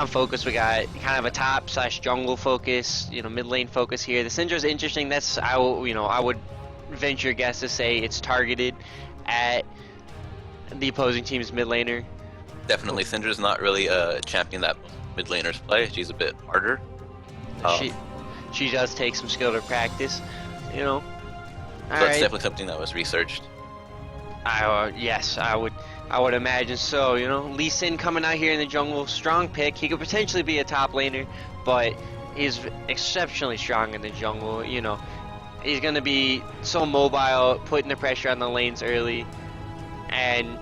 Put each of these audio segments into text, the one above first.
on focus, we got kind of a top slash jungle focus, mid lane focus here. The Syndra's interesting. I would venture a guess to say it's targeted at the opposing team's mid laner. Definitely, Syndra's not really a champion that mid laners play. She's a bit harder. She does take some skill to practice, So that's definitely something that was researched. Yes, I would imagine so. Lee Sin coming out here in the jungle, strong pick. He could potentially be a top laner, but he's exceptionally strong in the jungle. He's gonna be so mobile, putting the pressure on the lanes early, and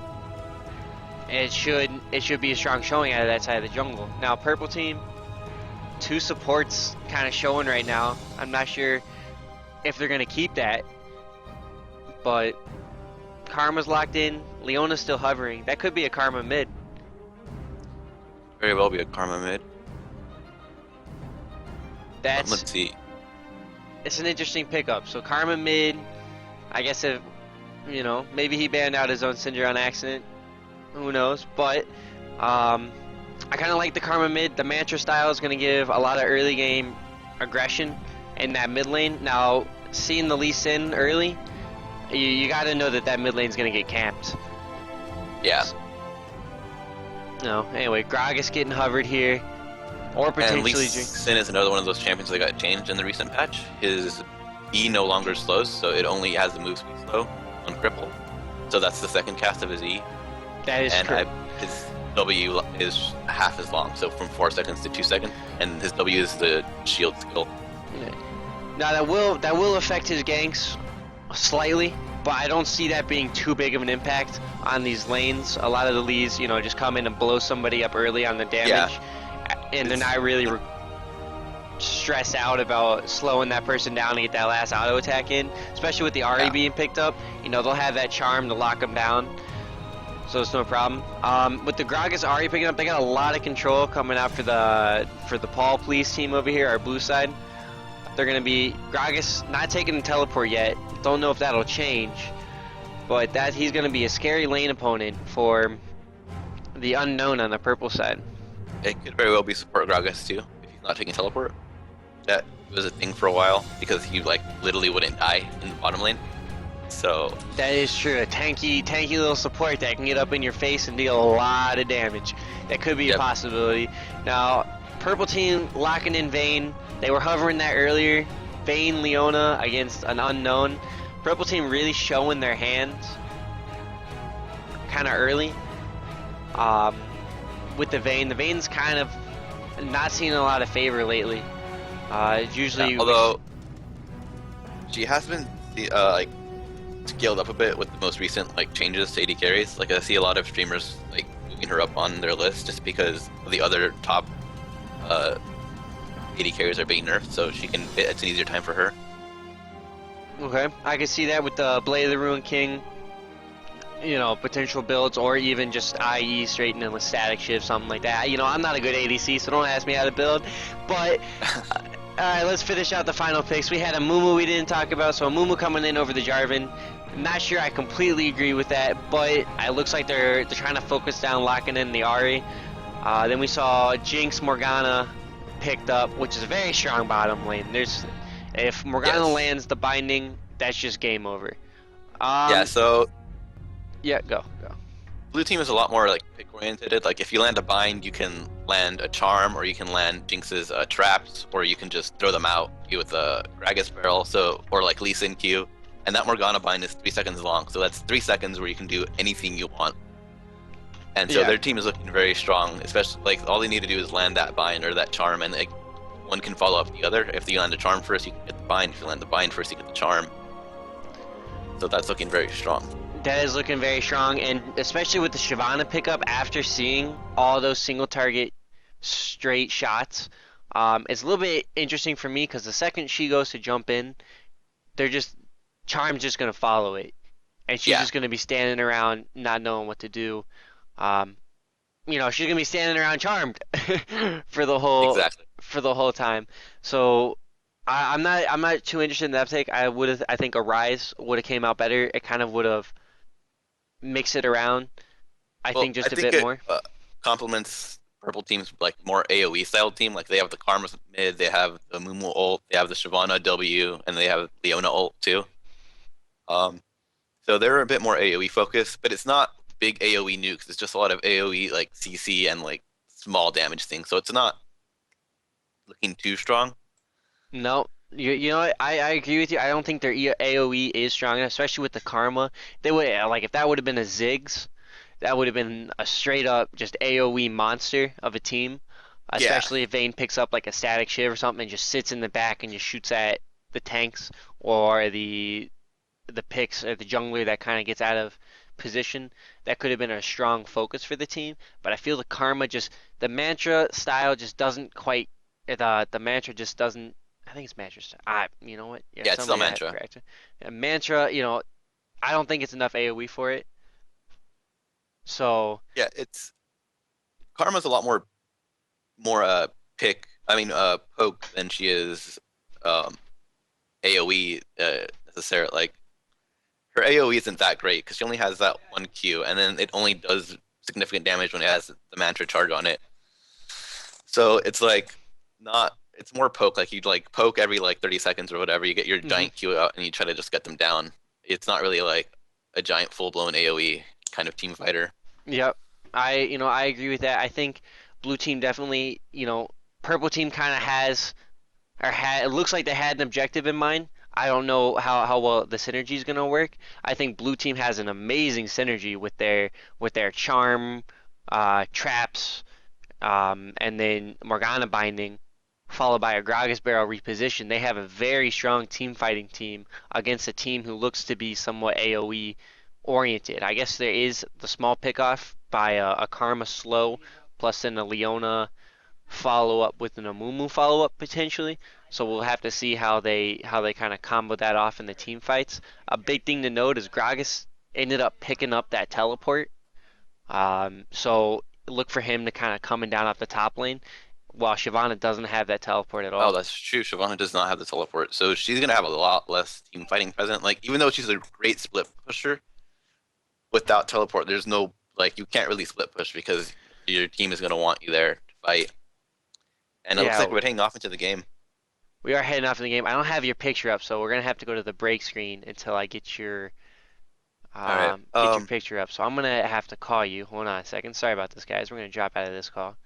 it should be a strong showing out of that side of the jungle. Now, purple team, 2 supports kind of showing right now. I'm not sure if they're gonna keep that, but Karma's locked in. Leona's still hovering. That could be a Karma mid. Very well be a Karma mid. Let's see. It's an interesting pickup. So Karma mid, I guess if, maybe he banned out his own Syndra on accident. Who knows? But I kind of like the Karma mid. The Mantra style is going to give a lot of early game aggression in that mid lane. Now, seeing the Lee Sin early, you got to know that mid lane's going to get camped. Yeah. No. Anyway, Gragas getting hovered here. Or potentially... And Lee Sin is another one of those champions that got changed in the recent patch. His E no longer slows, so it only has the move speed slow on cripple. So that's the second cast of his E. That is true. And his W is half as long, so from 4 seconds to 2 seconds. And his W is the shield skill. Yeah. Now that will affect his ganks slightly, but I don't see that being too big of an impact on these lanes. A lot of the Lees, just come in and blow somebody up early on the damage, and they're not really stressed out about slowing that person down to get that last auto attack in, especially with the Ahri being picked up. They'll have that charm to lock them down, so it's no problem. With the Gragas Ahri picking up, they got a lot of control coming out for the Paul Police team over here, our blue side. They're going to be Gragas not taking the teleport yet. Don't know if that'll change, but he's going to be a scary lane opponent for the unknown on the purple side. It could very well be support Gragas too, if he's not taking teleport. That was a thing for a while, because he literally wouldn't die in the bottom lane. So that is true. A tanky little support that can get up in your face and deal a lot of damage. That could be a possibility. Now, purple team locking in Vayne. They were hovering that earlier. Vayne, Leona against an unknown. Purple team really showing their hands kind of early. With the Vayne. The Vayne's kind of not seeing a lot of favor lately. Usually, although she has been scaled up a bit with the most recent changes to AD carries. I see a lot of streamers moving her up on their list just because the other top AD carries are being nerfed, so it's an easier time for her. Okay, I can see that with the Blade of the Ruined King. Potential builds, or even just IE straight into a static shift, something like that. I'm not a good ADC, so don't ask me how to build. But alright, let's finish out the final picks. We had a Mumu we didn't talk about, so a Mumu coming in over the Jarvan. Not sure I completely agree with that, but it looks like they're trying to focus down locking in the Ahri. Then we saw Jinx Morgana picked up, which is a very strong bottom lane. If Morgana lands the binding, that's just game over. Yeah, go. Blue team is a lot more pick oriented. If you land a bind, you can land a charm, or you can land Jinx's traps, or you can just throw them out with a Gragas barrel, or Lee Sin Q. And that Morgana bind is 3 seconds long, so that's 3 seconds where you can do anything you want. And so their team is looking very strong, especially all they need to do is land that bind or that charm, and one can follow up the other. If you land a charm first, you can get the bind. If you land the bind first, you get the charm. So that's looking very strong. That is looking very strong, and especially with the Shyvana pickup, after seeing all those single target straight shots, it's a little bit interesting for me, because the second she goes to jump in, Charm's just going to follow it, and she's just going to be standing around not knowing what to do. She's going to be standing around charmed for the whole time. So I'm not too interested in that take. I think a Rise would have came out better. It kind of would have mixed it around. I think a bit more. Complements purple team's like more AoE style team. Like they have the Karma mid, they have the Mumu ult, they have the Shyvana W, and they have Leona ult too. Um, so they're a bit more AoE focused, but it's not big AoE nukes. It's just a lot of AoE like CC and like small damage things. So it's not looking too strong. No, you know what? I agree with you. I don't think their AoE is strong enough, especially with the Karma. They would like if that would have been a Ziggs, that would have been a straight up just AoE monster of a team. Yeah, Especially if Vayne picks up like a static shiv or something and just sits in the back and just shoots at the tanks or the picks or the jungler that kind of gets out of position. That could have been a strong focus for the team. But I feel the Karma just the mantra style just doesn't quite the mantra just doesn't. I think it's mantra style. You know what? Yeah, yeah, it's still somebody I have to Mantra. correct it. Yeah, mantra. I don't think it's enough AOE for it. So Yeah, it's Karma's a lot more pick. I mean poke than she is um AoE necessarily. Like her AoE isn't that great because she only has that one Q, and then it only does significant damage when it has the mantra charge on it. So it's like not. It's more poke. Like you'd like poke every like 30 seconds or whatever. You get your mhm. giant Q out and you try to just get them down. It's not really like a giant full blown AoE kind of team fighter. Yep. I agree with that. I think blue team definitely, purple team kind of has or had it looks like they had an objective in mind. I don't know how well the synergy is gonna work. I think blue team has an amazing synergy with their charm, traps, and then Morgana binding, followed by a Gragas barrel reposition. They have a very strong team fighting team against a team who looks to be somewhat AOE oriented. I guess there is the small pickoff by a Karma slow plus then a Leona follow up with an Amumu follow up potentially. So we'll have to see how they kind of combo that off in the team fights. A big thing to note is Gragas ended up picking up that teleport. So look for him to kind of coming down off the top lane, while Shyvana doesn't have that teleport at Oh, all. that's true. Shyvana does not have the teleport, so she's gonna have a lot less team fighting present. Like even though she's a great split pusher, without teleport, there's no like you can't really split push because your team is gonna want you there to fight. And it looks like Yeah, we're heading off into the game. we are heading off in the game. I don't have your picture up, so we're gonna have to go to the break screen until I All right. get your picture up. So I'm gonna have to call you. Hold on a second. Sorry about this, guys. We're gonna drop out of this call.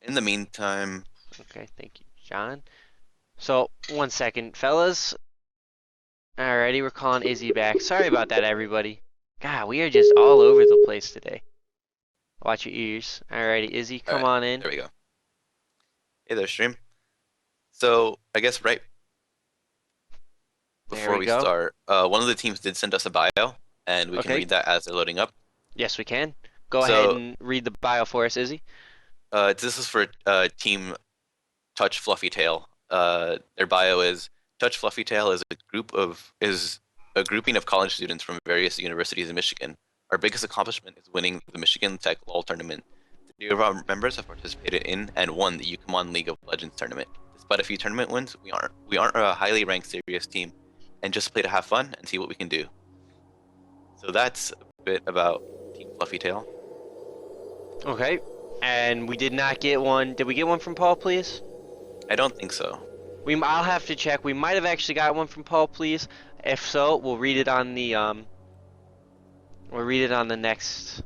In the meantime, Okay, thank you, John. So, one second, fellas. Alrighty, we're calling Izzy back. Sorry about that, everybody. God, we are just all over the place today. Watch your ears. Alrighty, Izzy, all come right, on in. there we go. Hey there, stream. So I guess right There before we we go. start, one of the teams did send us a bio, and we can Okay, read that as they're loading up. yes, we can. Go ahead So and read the bio for us, Izzy. this is for Team Touch Fluffy Tail. Their bio is Touch Fluffy Tail is a grouping of college students from various universities in Michigan. Our biggest accomplishment is winning the Michigan Tech LOL tournament. Three of our members have participated in and won the UConn League of Legends tournament. Despite a few tournament wins, we aren't a highly ranked serious team, and just play to have fun and see what we can do. So that's a bit about Team Fluffy Tail. Okay, and we did not get one. Did we get one from Paul, please? I don't think so. I'll have to check. We might have actually got one from Paul, please. If so, we'll read it on the next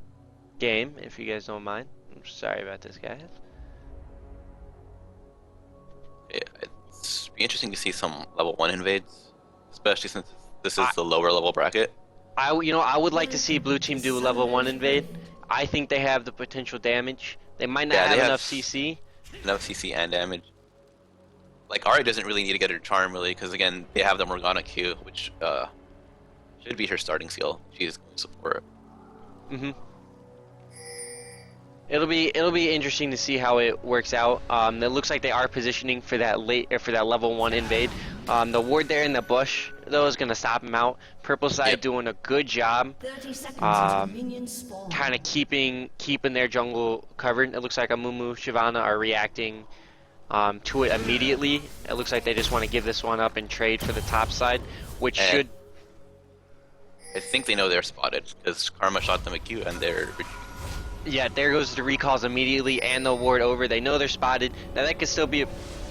game, if you guys don't mind. I'm sorry about this, guys. It's be interesting to see some level 1 invades, especially since this is I, the lower level bracket. I would like to see blue team do a level 1 invade. I think they have the potential damage. They might not Yeah, they have have enough CC. enough CC and damage. Like Ari doesn't really need to get her charm really, because again they have the Morgana Q, which should be her starting skill. She's going to support. Mhm. It'll be interesting to see how it works out. It looks like they are positioning for that level 1 invade. The ward there in the bush though is gonna stop him out. Purple side Yep. doing a good job, 30 seconds until um, minions spawn. kind of keeping their jungle covered. It looks like Amumu, Shyvana are reacting to it immediately. It looks like they just want to give this one up and trade for the top side, which And should. I think they know they're spotted because Karma shot them a Q and they're. Yeah, there goes the recalls immediately and the ward over. They know they're spotted. Now that could still be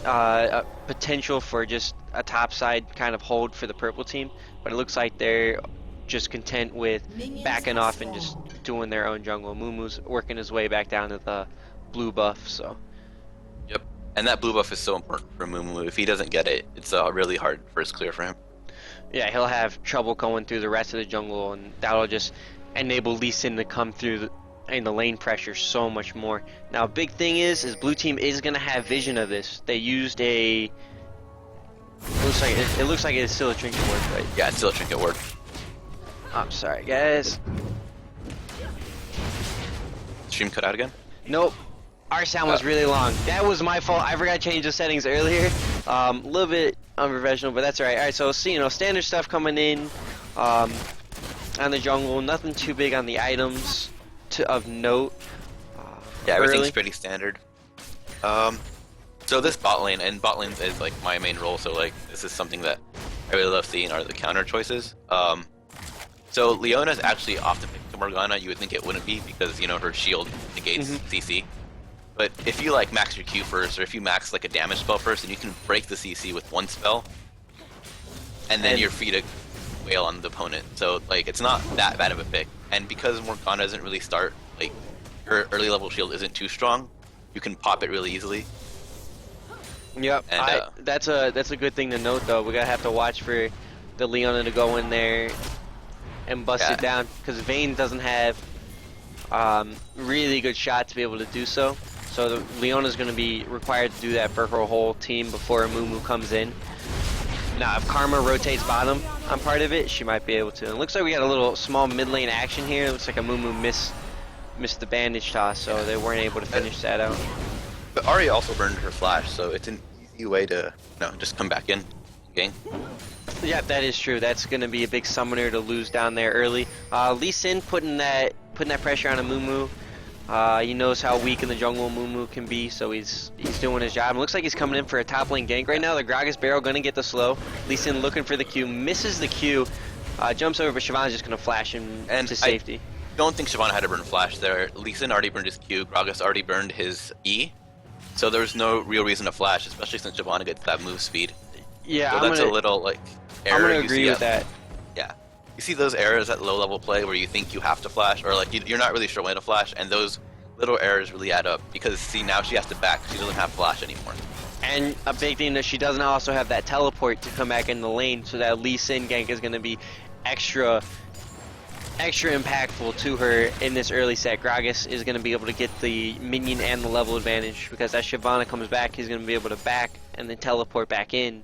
a potential for just a topside kind of hold for the purple team, but it looks like they're just content with backing off and just doing their own jungle. Mumu's working his way back down to the blue buff, so. Yep, and that blue buff is so important for Mumu. If he doesn't get it, it's a really hard first clear for him. Yeah, he'll have trouble going through the rest of the jungle, and that'll just enable Lee Sin to come through in the lane pressure so much more. Now, a big thing is blue team is gonna have vision of this. They used a. It looks like it's still a trinket ward, right? Yeah, it's still a trinket ward. I'm sorry, guys. Stream cut out again? Nope. Our sound was really long. That was my fault. I forgot to change the settings earlier. A little bit unprofessional, but that's alright. Alright, so standard stuff coming in on the jungle. Nothing too big on the items of note. Yeah, everything's early. pretty standard. So this bot lane, and bot lane is like my main role, so like this is something that I really love seeing are the counter choices. So Leona's actually off the pick to Morgana. You would think it wouldn't be because, you know, her shield negates CC. But if you like max your Q first, or if you max like a damage spell first, then you can break the CC with one spell, and then you're free to wail on the opponent. So like it's not that bad of a pick. And because Morgana doesn't really start, like her early level shield isn't too strong, you can pop it really easily. Yep, And, that's a good thing to note though. We're gonna have to watch for the Leona to go in there and bust it down, because Vayne doesn't have really good shot to be able to do so. So Leona's gonna be required to do that for her whole team before Mumu comes in. Now, if Karma rotates bottom on part of it, she might be able to. And it looks like we got a little small mid lane action here. It looks like a Mumu missed the bandage toss, so they weren't able to finish that out. But Ahri also burned her flash, so it's an easy way to, you know, just come back in, gang. Yeah, that is true. That's going to be a big summoner to lose down there early. Lee Sin putting that pressure on a Mumu. He knows how weak in the jungle Mumu can be, so he's doing his job. It looks like he's coming in for a top lane gank right now. The Gragas barrel going to get the slow. Lee Sin looking for the Q, misses the Q, jumps over, but Shyvana's just going to flash him to safety. I don't think Shyvana had to burn flash there. Lee Sin already burned his Q, Gragas already burned his E, so there's no real reason to flash, especially since Shyvana gets that move speed. Yeah, so that's a little like error. I'm gonna agree with that. Yeah, you see those errors at low level play where you think you have to flash, or like you're not really sure when to flash, and those little errors really add up, because see, now she has to back, she doesn't have flash anymore. And a big thing that she doesn't also have that teleport to come back in the lane, so that Lee Sin gank is going to be extra impactful to her in this early set. Gragas is going to be able to get the minion and the level advantage, because as Shyvana comes back, he's going to be able to back and then teleport back in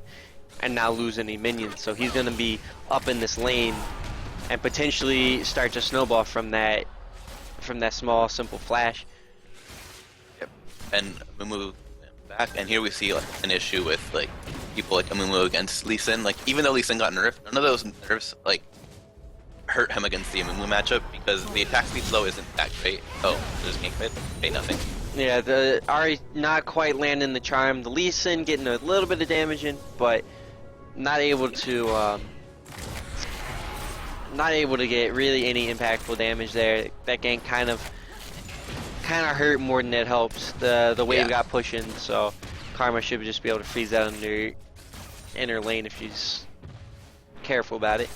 and not lose any minions. So he's going to be up in this lane and potentially start to snowball from that small simple flash. Yep. And Mumu back, and here we see like an issue with like people like Mumu against Lee Sin. Like even though Lee Sin got nerfed, none of those nerfs like hurt him against the Mumu matchup, because the attack speed slow isn't that great. Oh, there's gank mid. Okay, nothing. Yeah, the Ahri not quite landing the charm. The Lee Sin getting a little bit of damage in, but not able to get really any impactful damage there. That gank kind of hurt more than it helps. The wave got pushing, so Karma should just be able to freeze that under inner lane if she's careful about it.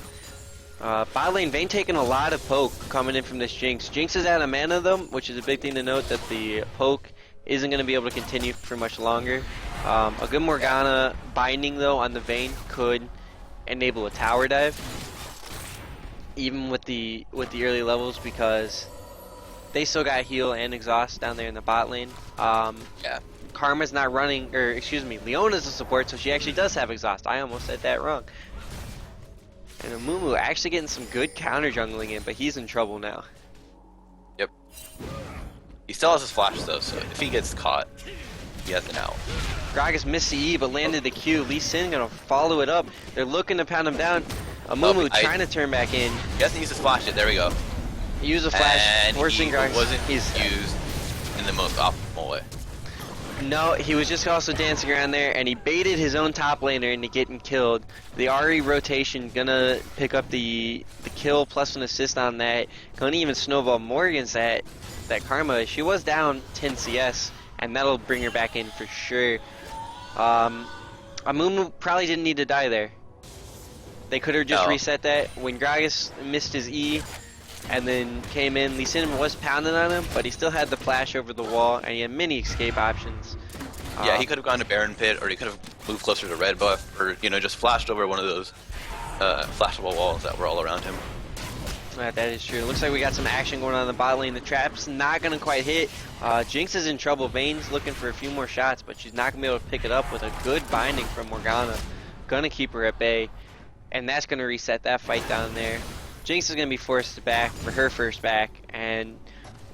Bot lane, Vayne taking a lot of poke coming in from this Jinx. Jinx is out of mana though, which is a big thing to note, that the poke isn't going to be able to continue for much longer. A good Morgana binding though on the Vayne could enable a tower dive, even with the early levels, because they still got heal and exhaust down there in the bot lane. Yeah. Karma's not running, or excuse me, Leona's a support, so she actually does have exhaust. I almost said that wrong. And Mumu actually getting some good counter jungling in, but he's in trouble now. Yep. He still has his flash though, so if he gets caught, he has an out. Gragas missed the E, but landed the Q. Lee Sin gonna follow it up. They're looking to pound him down. Mumu trying to turn back in. He hasn't used his flash yet. There we go. Use a flash, and forcing Gragas. Wasn't used in the most optimal way. No, he was just also dancing around there, and he baited his own top laner into getting killed. The Ahri rotation gonna pick up the kill plus an assist on that. Gonna even snowball more against that. that Karma. She was down 10 CS, and that'll bring her back in for sure. Amumu probably didn't need to die there. They could have just reset that. When Gragas missed his E and then came in, Lee Sin was pounding on him, but he still had the flash over the wall, and he had many escape options. Yeah, he could have gone to Baron Pit, or he could have moved closer to Red Buff, or, you know, just flashed over one of those flashable walls that were all around him. That is true. It looks like we got some action going on in the bot lane. The trap's not going to quite hit. Jinx is in trouble. Vayne's looking for a few more shots, but she's not going to be able to pick it up with a good binding from Morgana. Going to keep her at bay, and that's going to reset that fight down there. Jinx is going to be forced back for her first back, and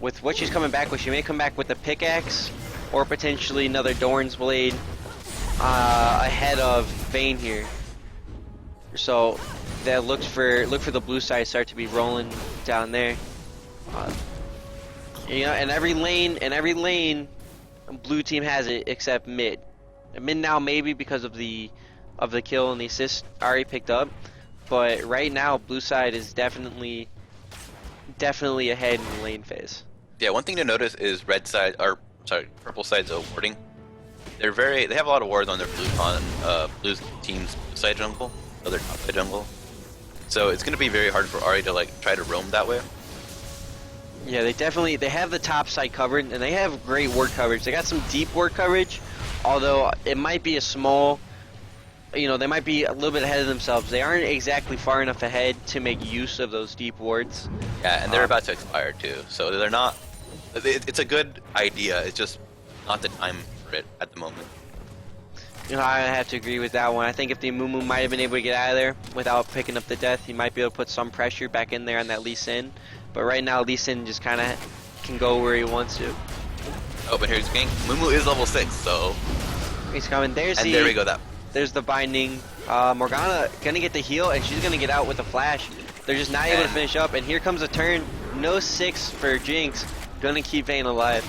with what she's coming back with, she may come back with a pickaxe or potentially another Dorn's Blade ahead of Vayne here. So that look for the blue side start to be rolling down there. You know, and every lane, blue team has it except mid. Mid now maybe because of the kill and the assist Ari picked up, but right now blue side is definitely ahead in the lane phase. Yeah, one thing to notice is purple side's warding. They have a lot of wards on their blue team's blue side jungle, other top side jungle. So it's gonna be very hard for Ari to like try to roam that way. Yeah, they have the top side covered, and they have great ward coverage. They got some deep ward coverage, although it might be a small, you know, they might be a little bit ahead of themselves. They aren't exactly far enough ahead to make use of those deep wards. Yeah, and they're about to expire too, so they're not. It's a good idea. It's just not the time for it at the moment. You know, I have to agree with that one. I think if the Amumu might have been able to get out of there without picking up the death, he might be able to put some pressure back in there on that Lee Sin. But right now, Lee Sin just kind of can go where he wants to. Oh, but here's Gank. Mumu is level 6, so... He's coming. There we go. There's the binding. Morgana gonna get the heal, and she's gonna get out with a flash. They're just not able to finish up, and here comes a turn. No 6 for Jinx. Gonna keep Vayne alive.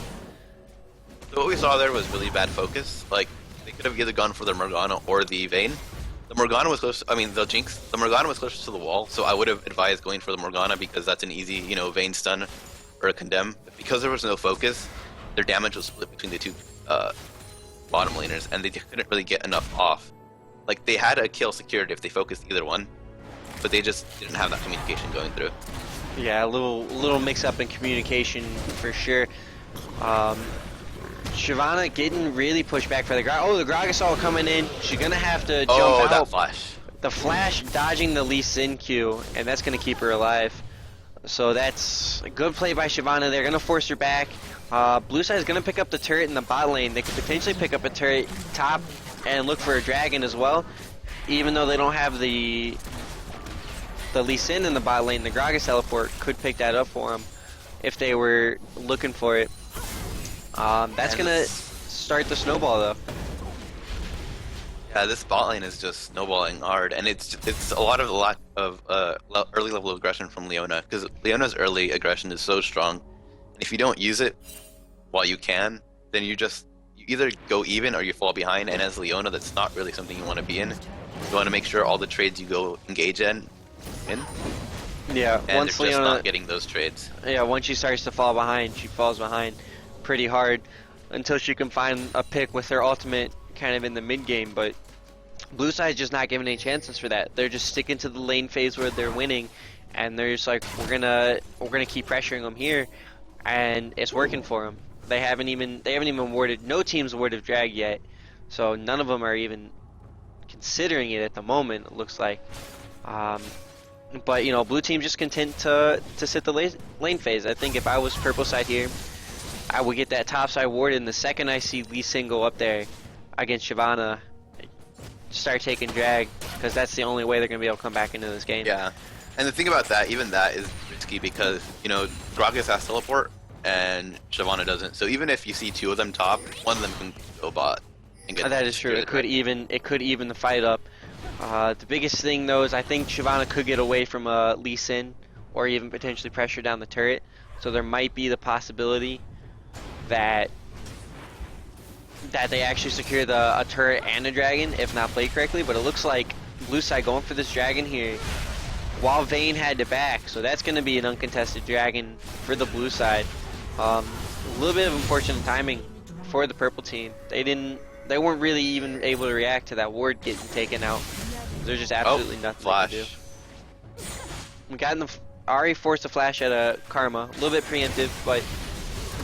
So what we saw there was really bad focus. Like, they could have either gone for the Morgana or the Vayne. The Morgana was close, the Jinx. The Morgana was closer to the wall, so I would have advised going for the Morgana because that's an easy, you know, Vayne stun or a condemn. But because there was no focus, their damage was split between the two bottom laners, and they couldn't really get enough off. Like, they had a kill secured if they focused either one, but they just didn't have that communication going through. Yeah, a little mix-up in communication for sure. Shyvana getting really pushed back for the Gragas. Oh, the Gragas all coming in. She's gonna have to jump out. That flash. The flash dodging the Lee Sin Q, and that's gonna keep her alive. So that's a good play by Shyvana. They're gonna force her back. Blue side is gonna pick up the turret in the bot lane. They could potentially pick up a turret top and look for a dragon as well. Even though they don't have the Lee Sin in the bot lane, the Gragas teleport could pick that up for them if they were looking for it. That's gonna start the snowball though. Yeah, this bot lane is just snowballing hard, and it's a lot of early level aggression from Leona, because Leona's early aggression is so strong, and if you don't use it while you can, then you either go even or you fall behind. And as Leona, that's not really something you want to be in. You want to make sure all the trades you go engage in. Yeah, and once they're just Leona not getting those trades. Yeah, once she starts to fall behind, she falls behind pretty hard until she can find a pick with her ultimate kind of in the mid game. But blue side's just not giving any chances for that. They're just sticking to the lane phase where they're winning, and they're just like, we're gonna keep pressuring them here, and it's working for them. They haven't even warded. No team's warded drag yet, so none of them are even considering it at the moment. It looks like. But you know, blue team just content to sit the lane phase. I think if I was purple side here, I would get that top side ward, and the second I see Lee Sin go up there against Shyvana, start taking drag, because that's the only way they're gonna be able to come back into this game. Yeah, and the thing about that, even that is risky, because you know Gragas has teleport and Shyvana doesn't. So even if you see two of them top, one of them can go bot. And get that is true. It could even the fight up. The biggest thing though is I think Shyvana could get away from Lee Sin, or even potentially pressure down the turret. So there might be the possibility that they actually secure a turret and a dragon if not played correctly. But it looks like blue side going for this dragon here while Vayne had to back. So that's going to be an uncontested dragon for the blue side. A little bit of unfortunate timing for the purple team. They weren't really even able to react to that ward getting taken out. There's just absolutely nothing flash. they can do. We got in the Ari forced a flash at a Karma, a little bit preemptive, but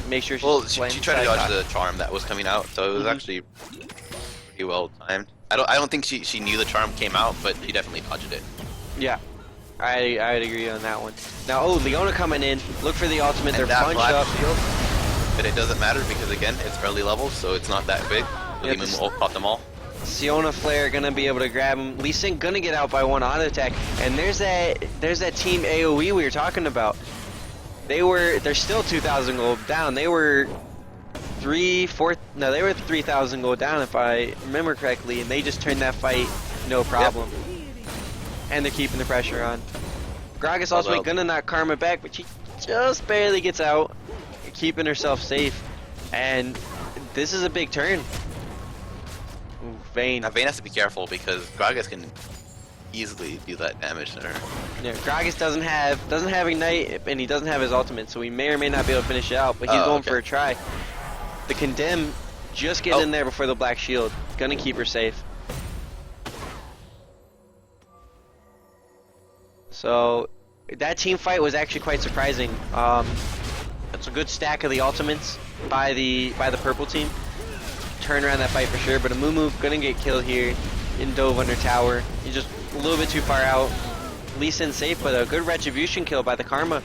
make sure she tried to dodge the charm that was coming out, so it was actually pretty well timed. I don't think she knew the charm came out, but she definitely dodged it. Yeah, I'd agree on that one. Now, Leona coming in. Look for the ultimate. They're that bunched up. Shield, but it doesn't matter because again, it's early levels, so it's not that big. Yeah, Mumu will pop them all. Siona Flare gonna be able to grab him. Lee Sin gonna get out by one auto attack, and there's that team AOE we were talking about. They're still 2,000 gold down. They were 3,000 gold down if I remember correctly, and they just turned that fight no problem. Yep. And they're keeping the pressure on. Gragas also gonna knock Karma back, but she just barely gets out, keeping herself safe. And this is a big turn. Ooh, Vayne. Now Vayne has to be careful because Gragas can easily do that damage to her. Yeah, Gragas doesn't have Ignite, and he doesn't have his ultimate, so he may or may not be able to finish it out, but he's going for a try. The Condemn just get in there before the Black Shield. Gonna keep her safe. So that team fight was actually quite surprising. That's a good stack of the ultimates by the purple team. Turn around that fight for sure, but a Mumu gonna get killed here in Dove under tower. He's just a little bit too far out. Lee Sin safe, but a good retribution kill by the Karma,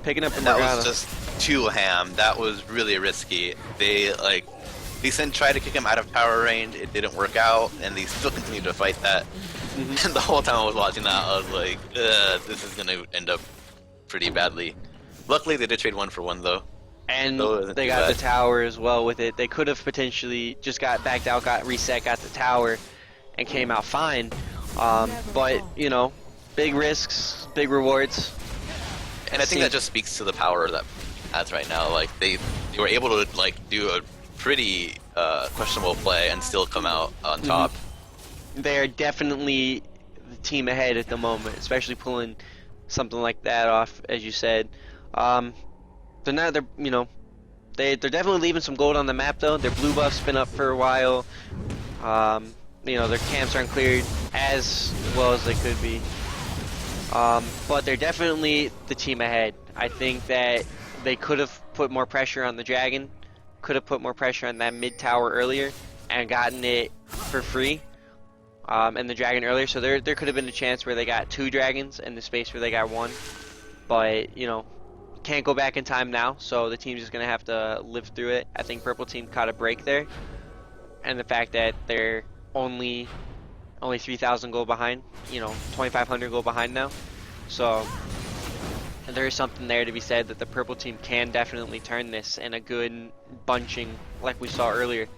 picking up the Morgana. That was just too ham. That was really risky. They Lee Sin tried to kick him out of tower range. It didn't work out, and they still continued to fight that. And the whole time I was watching that, I was like, this is gonna end up pretty badly. Luckily, they did trade 1 for 1 though. And they got the tower as well with it. They could have potentially just got backed out, got reset, got the tower, and came out fine. But you know, big risks, big rewards. And I think that just speaks to the power that has right now. Like they were able to do a pretty questionable play and still come out on top. They are definitely the team ahead at the moment, especially pulling something like that off, as you said. They're definitely leaving some gold on the map though. Their blue buff's been up for a while. Their camps aren't cleared as well as they could be. But they're definitely the team ahead. I think that they could have put more pressure on the dragon, could have put more pressure on that mid tower earlier, and gotten it for free. And the dragon earlier, so there could have been a chance where they got 2 dragons in the space where they got 1. But can't go back in time now, so the team's just gonna have to live through it. I think purple team caught a break there, and the fact that they're only 3,000 gold behind, 2,500 gold behind now. So there is something there to be said that the purple team can definitely turn this in a good bunching like we saw earlier.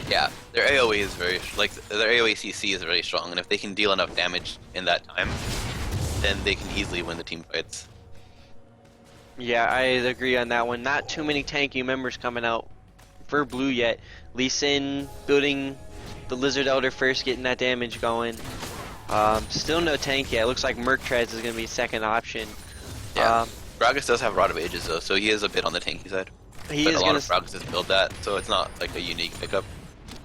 Yeah, their AoE is their AoE CC is very strong, and if they can deal enough damage in that time, then they can easily win the team fights. Yeah, I agree on that one. Not too many tanky members coming out for blue yet. Lee Sin building the Lizard Elder first, getting that damage going. Still no tank yet. Looks like Merc Treads is going to be second option. Yeah, Gragas does have Rod of Ages though, so he is a bit on the tanky side. He but is a lot of Gragas build that, so it's not like a unique pickup.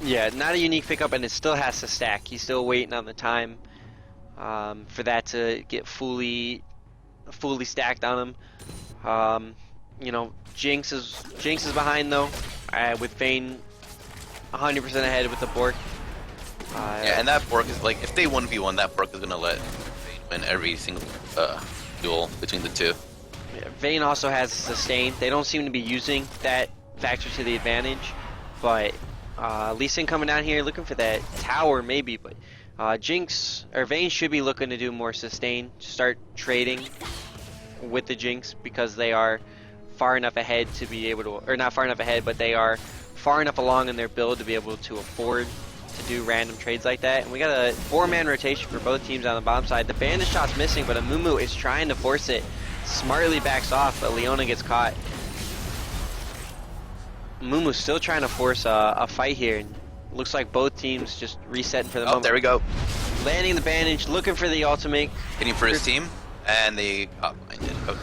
Yeah, not a unique pickup, and it still has to stack. He's still waiting on the time for that to get fully stacked on him. Jinx is behind though, with Vayne 100% ahead with the Bork. Yeah, and that Bork is if they 1v1, that Bork is gonna let Vayne win every single duel between the two. Yeah, Vayne also has sustain. They don't seem to be using that factor to the advantage, but Lee Sin coming down here looking for that tower maybe, but Vayne should be looking to do more sustain, start trading with the Jinx because they are far enough ahead to be able to, or not far enough ahead, but they are far enough along in their build to be able to afford to do random trades like that. And we got a 4-man rotation for both teams on the bottom side. The bandit shot's missing, but Amumu is trying to force it. Smartly backs off, but Leona gets caught. Amumu's still trying to force a fight here. And looks like both teams just resetting for the moment. There we go. Landing the bandage, looking for the ultimate. Hitting for his team, and they got blinded. Okay.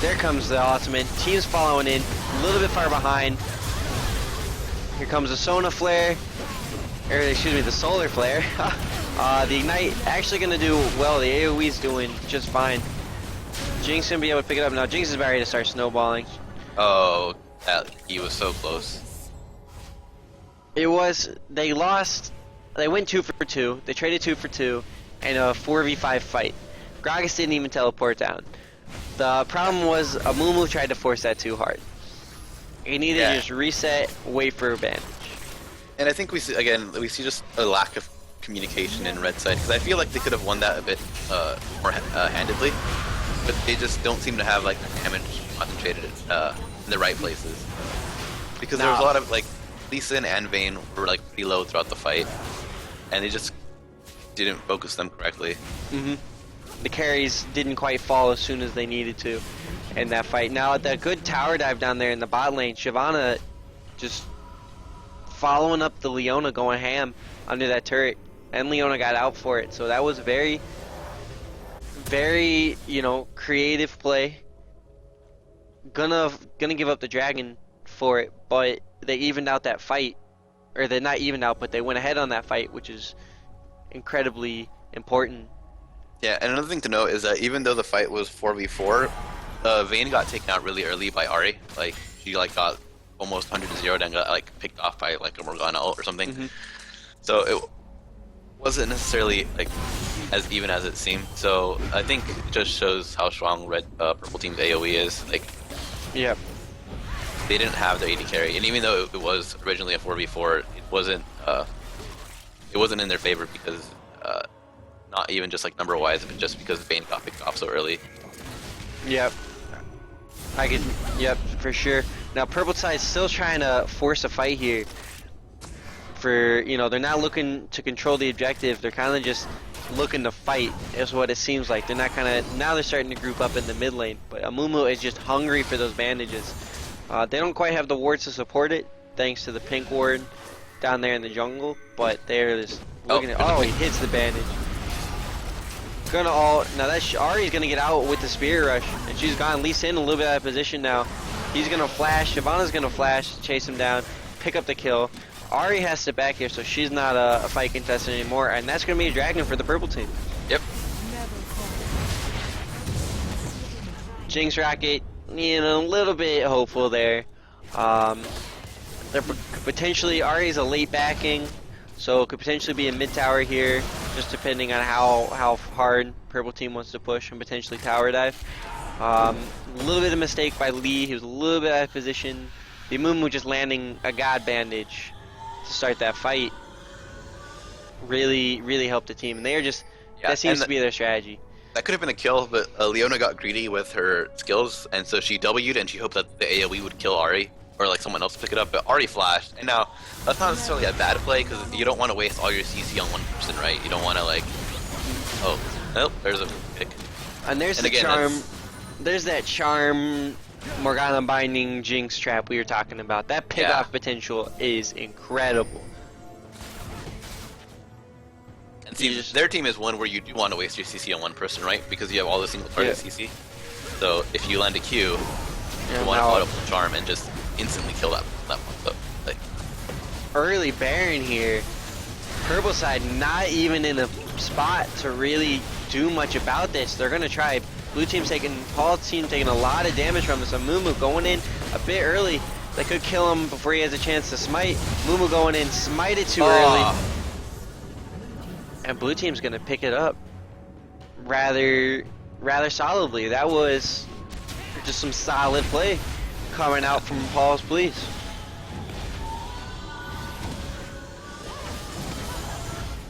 There comes the ultimate. Team's following in, a little bit far behind. Here comes the Sona Flare, or excuse me, the Solar Flare. The Ignite actually gonna do well. The AoE's doing just fine. Jinx gonna be able to pick it up now. Jinx is about ready to start snowballing. Oh, he was so close. It was, they lost, they went 2 for 2. They traded 2 for 2 in a 4v5 fight. Gragas didn't even teleport down. The problem was Amumu tried to force that too hard. He needed to just reset, wait for a bandage. And I think we see just a lack of communication in red side, because I feel like they could have won that a bit more handedly, but they just don't seem to have like the damage concentrated in the right places. Because there was a lot of like Lee Sin and Vayne were like pretty low throughout the fight, and they just didn't focus them correctly. The carries didn't quite fall as soon as they needed to in that fight. Now, the good tower dive down there in the bot lane, Shyvana just following up the Leona going ham under that turret, and Leona got out for it. So that was very, very, you know, creative play. Gonna give up the dragon for it, but they evened out that fight, or they're not evened out, but they went ahead on that fight, which is incredibly important. Yeah, and another thing to note is that even though the fight was 4v4, Vayne got taken out really early by Ahri. Like, she like got almost 100-0 and got like picked off by like a Morgana ult or something. So it wasn't necessarily like as even as it seemed. So I think it just shows how strong purple team's AoE is. Like, yeah, they didn't have their AD carry, and even though it was originally a 4v4, it wasn't in their favor because not even just like number wise, but just because Vayne got picked off so early. Yep. Yep, for sure. Now purple side's still trying to force a fight here. For, you know, they're not looking to control the objective, they're kind of just looking to fight, is what it seems like. They're not now they're starting to group up in the mid lane, but Amumu is just hungry for those bandages. They don't quite have the wards to support it, thanks to the pink ward down there in the jungle, but they're just looking he hits the bandage. Gonna ult. Now that's Ahri's gonna get out with the Spirit Rush, and she's gone. Lee Sin a little bit out of position now. He's gonna flash. Shyvana's gonna flash, chase him down, pick up the kill. Ahri has to back here, so she's not a fight contestant anymore, and that's gonna be a dragon for the purple team. Yep. Jinx Rocket, you know, a little bit hopeful there. They're potentially Ahri's a late backing, so it could potentially be a mid tower here, just depending on how hard purple team wants to push and potentially tower dive. A little bit of mistake by Lee. He was a little bit out of position. The Amumu just landing a god bandage to start that fight really helped the team, and they are just that seems to be their strategy. That could have been a kill, but Leona got greedy with her skills, and so she W'd and she hoped that the AoE would kill Ahri, or like someone else pick it up, but Ahri flashed. And now, that's not necessarily a bad play, because you don't want to waste all your CC on one person, right? You don't want to like, oh, nope, there's a pick. And there's the charm, there's that charm Morgana binding Jinx trap we were talking about. That pick off potential is incredible. And see, their team is one where you do want to waste your CC on one person, right? Because you have all the single target CC. So if you land a Q, you want to follow up with charm and just instantly kill that one. So, like, early Baron here. Purple side not even in a spot to really do much about this. They're gonna try. Blue team's Paul's team taking a lot of damage from this. Mumu going in a bit early. They could kill him before he has a chance to smite. Mumu going in, smite it too early. And blue team's gonna pick it up rather solidly. That was just some solid play coming out from Paul's Please.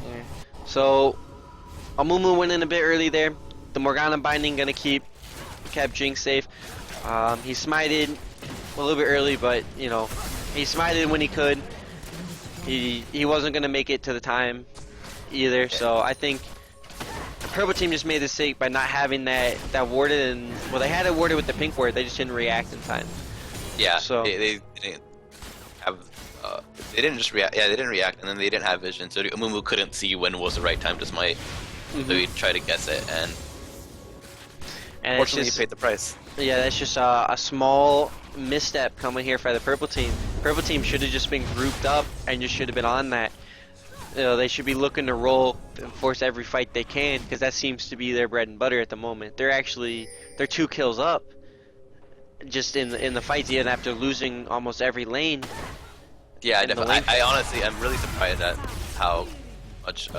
Yeah. So Amumu went in a bit early there. The Morgana binding gonna kept Jinx safe. He smited a little bit early, but you know, he smited when he could. He wasn't gonna make it to the time either. So I think the purple team just made the mistake by not having that warded, and well, they had it warded with the pink ward. They just didn't react in time. Yeah. So they didn't have. They didn't just react. Yeah, they didn't react, and then they didn't have vision. So Amumu couldn't see when was the right time to smite. So he tried to guess it, and unfortunately, he paid the price. Yeah, that's just a small misstep coming here for the purple team. Purple team should have just been grouped up and just should have been on that. You know, they should be looking to roll and force every fight they can because that seems to be their bread and butter at the moment. They're 2 kills up just in the fights, even after losing almost every lane. Yeah, in the definitely. lane. I honestly, I'm really surprised at how much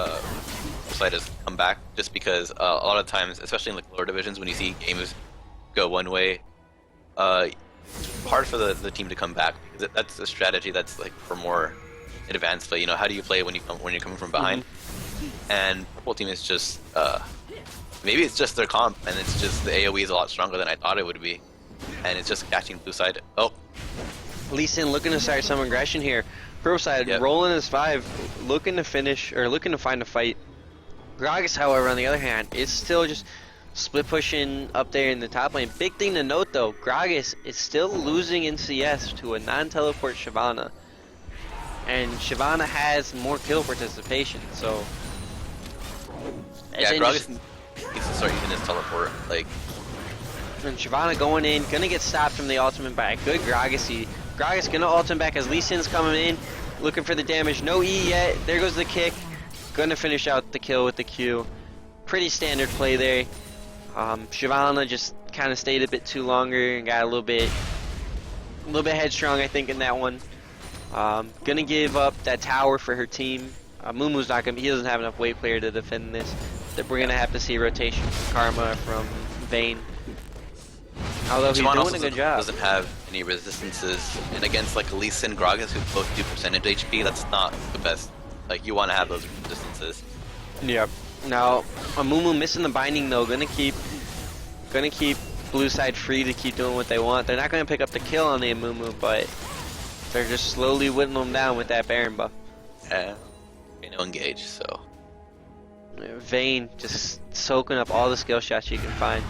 Slight has come back. Just because a lot of times, especially in like lower divisions, when you see games go one way, it's hard for the team to come back because that's a strategy that's like for more advanced play. You know, how do you play when you're coming from behind? And purple team is just maybe it's just their comp, and it's just the AOE is a lot stronger than I thought it would be, and it's just catching blue side. Oh. Lee Sin looking to start some aggression here. Purple side rolling his 5, looking to finish or looking to find a fight. Gragas, however, on the other hand, is still just split pushing up there in the top lane. Big thing to note though, Gragas is still losing in CS to a non-teleport Shyvana. And Shyvana has more kill participation, so... Yeah, Gragas needs to start using his teleport, like... And Shyvana going in, gonna get stopped from the ultimate by a good Gragas. Gragas gonna ult him back as Lee Sin's coming in, looking for the damage. No E yet, there goes the kick. Gonna finish out the kill with the Q. Pretty standard play there. Shyvana just kind of stayed a bit too longer and got a little bit headstrong, I think, in that one. Gonna give up that tower for her team. Mumu's not gonna. He doesn't have enough weight player to defend this. We're gonna have to see rotation from Karma, from Vayne. Although he's doing a good job. Doesn't have any resistances, and against like Lee Sin, Gragas, who both do percentage HP, that's not the best. Like you want to have those resistances. Yep. Now, Amumu missing the binding though, gonna keep blue side free to keep doing what they want. They're not gonna pick up the kill on the Amumu, but they're just slowly whittling them down with that Baron buff. Yeah. No engage, so. Vayne just soaking up all the skill shots you can find.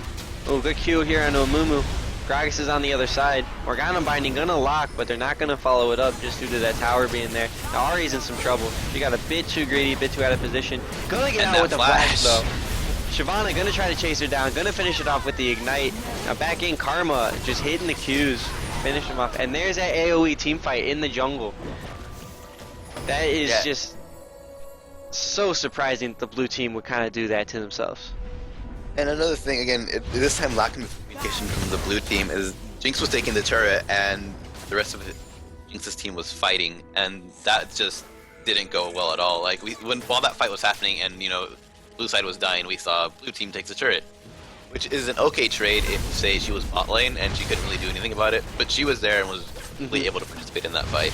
Oh, good Q here on Amumu. Gragas is on the other side. Morgana binding gonna lock, but they're not gonna follow it up just due to that tower being there. Now Ari's in some trouble. She got a bit too greedy, a bit too out of position. Gonna get out with the flash though. Shyvana gonna try to chase her down, gonna finish it off with the ignite. Now back in Karma, just hitting the Qs, finish him off. And there's that AoE team fight in the jungle. That is just so surprising that the blue team would kind of do that to themselves. And another thing, again, this time lacking the communication from the blue team is Jinx was taking the turret and the rest of Jinx's team was fighting, and that just didn't go well at all. Like while that fight was happening and blue side was dying, we saw blue team takes the turret, which is an okay trade if say she was bot lane and she couldn't really do anything about it, but she was there and was really able to participate in that fight.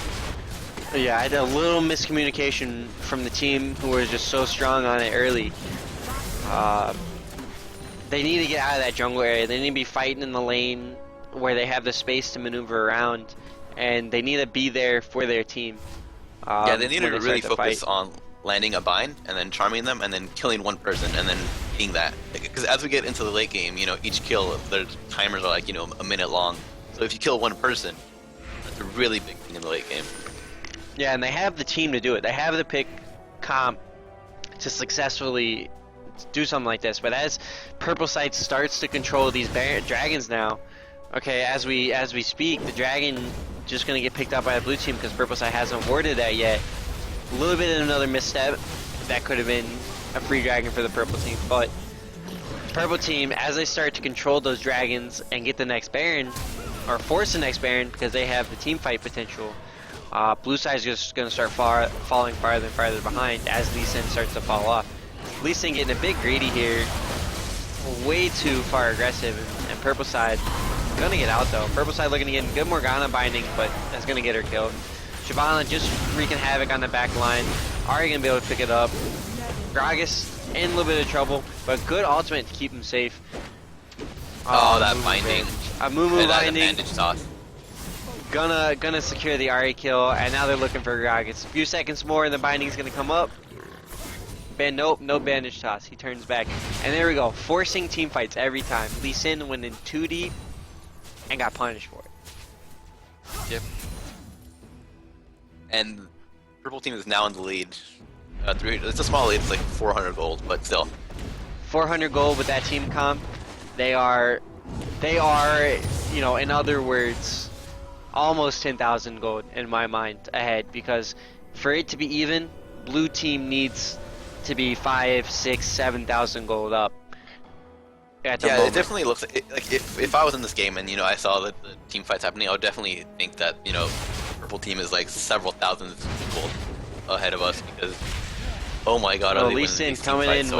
Yeah, I had a little miscommunication from the team who was just so strong on it early. They need to get out of that jungle area. They need to be fighting in the lane where they have the space to maneuver around, and they need to be there for their team. Yeah, they need to really focus on landing a bind and then charming them and then killing one person and then being that. Because as we get into the late game, each kill, their timers are like, a minute long. So if you kill one person, that's a really big thing in the late game. Yeah, and they have the team to do it. They have the pick comp to successfully do something like this. But as purple side starts to control these dragons now, okay, as we speak, the dragon just gonna get picked up by the blue team because purple side hasn't warded that yet. A little bit of another misstep. That could have been a free dragon for the purple team, but purple team, as they start to control those dragons and get the next Baron, or force the next Baron because they have the team fight potential, blue side's just going to start falling farther and farther behind as Lee Sin starts to fall off. Lee Sin getting a bit greedy here, way too far aggressive, and purple side going to get out though. Purple side looking to get good Morgana binding, but that's going to get her killed. Shyvana just wreaking havoc on the back line. Ari going to be able to pick it up. Gragas in a little bit of trouble, but good ultimate to keep him safe. Oh, that binding. Amumu binding. Bandage toss. Gonna secure the Ari kill, and now they're looking for Gragas. A few seconds more and the binding's gonna come up. Nope, no bandage toss. He turns back. And there we go, forcing team fights every time. Lee Sin went in 2 deep and got punished for it. Yep. And purple team is now in the lead. It's a small lead, it's like 400 gold, but still. 400 gold with that team comp. They are They are, you know, in other words, almost 10,000 gold in my mind ahead, because for it to be even, blue team needs to be 5, 6, 7,000 gold up at the moment. It definitely looks like if I was in this game and I saw that the team fights happening, I would definitely think that the purple team is like several thousands gold ahead of us, because oh my god, Oh, Lee Sin coming in so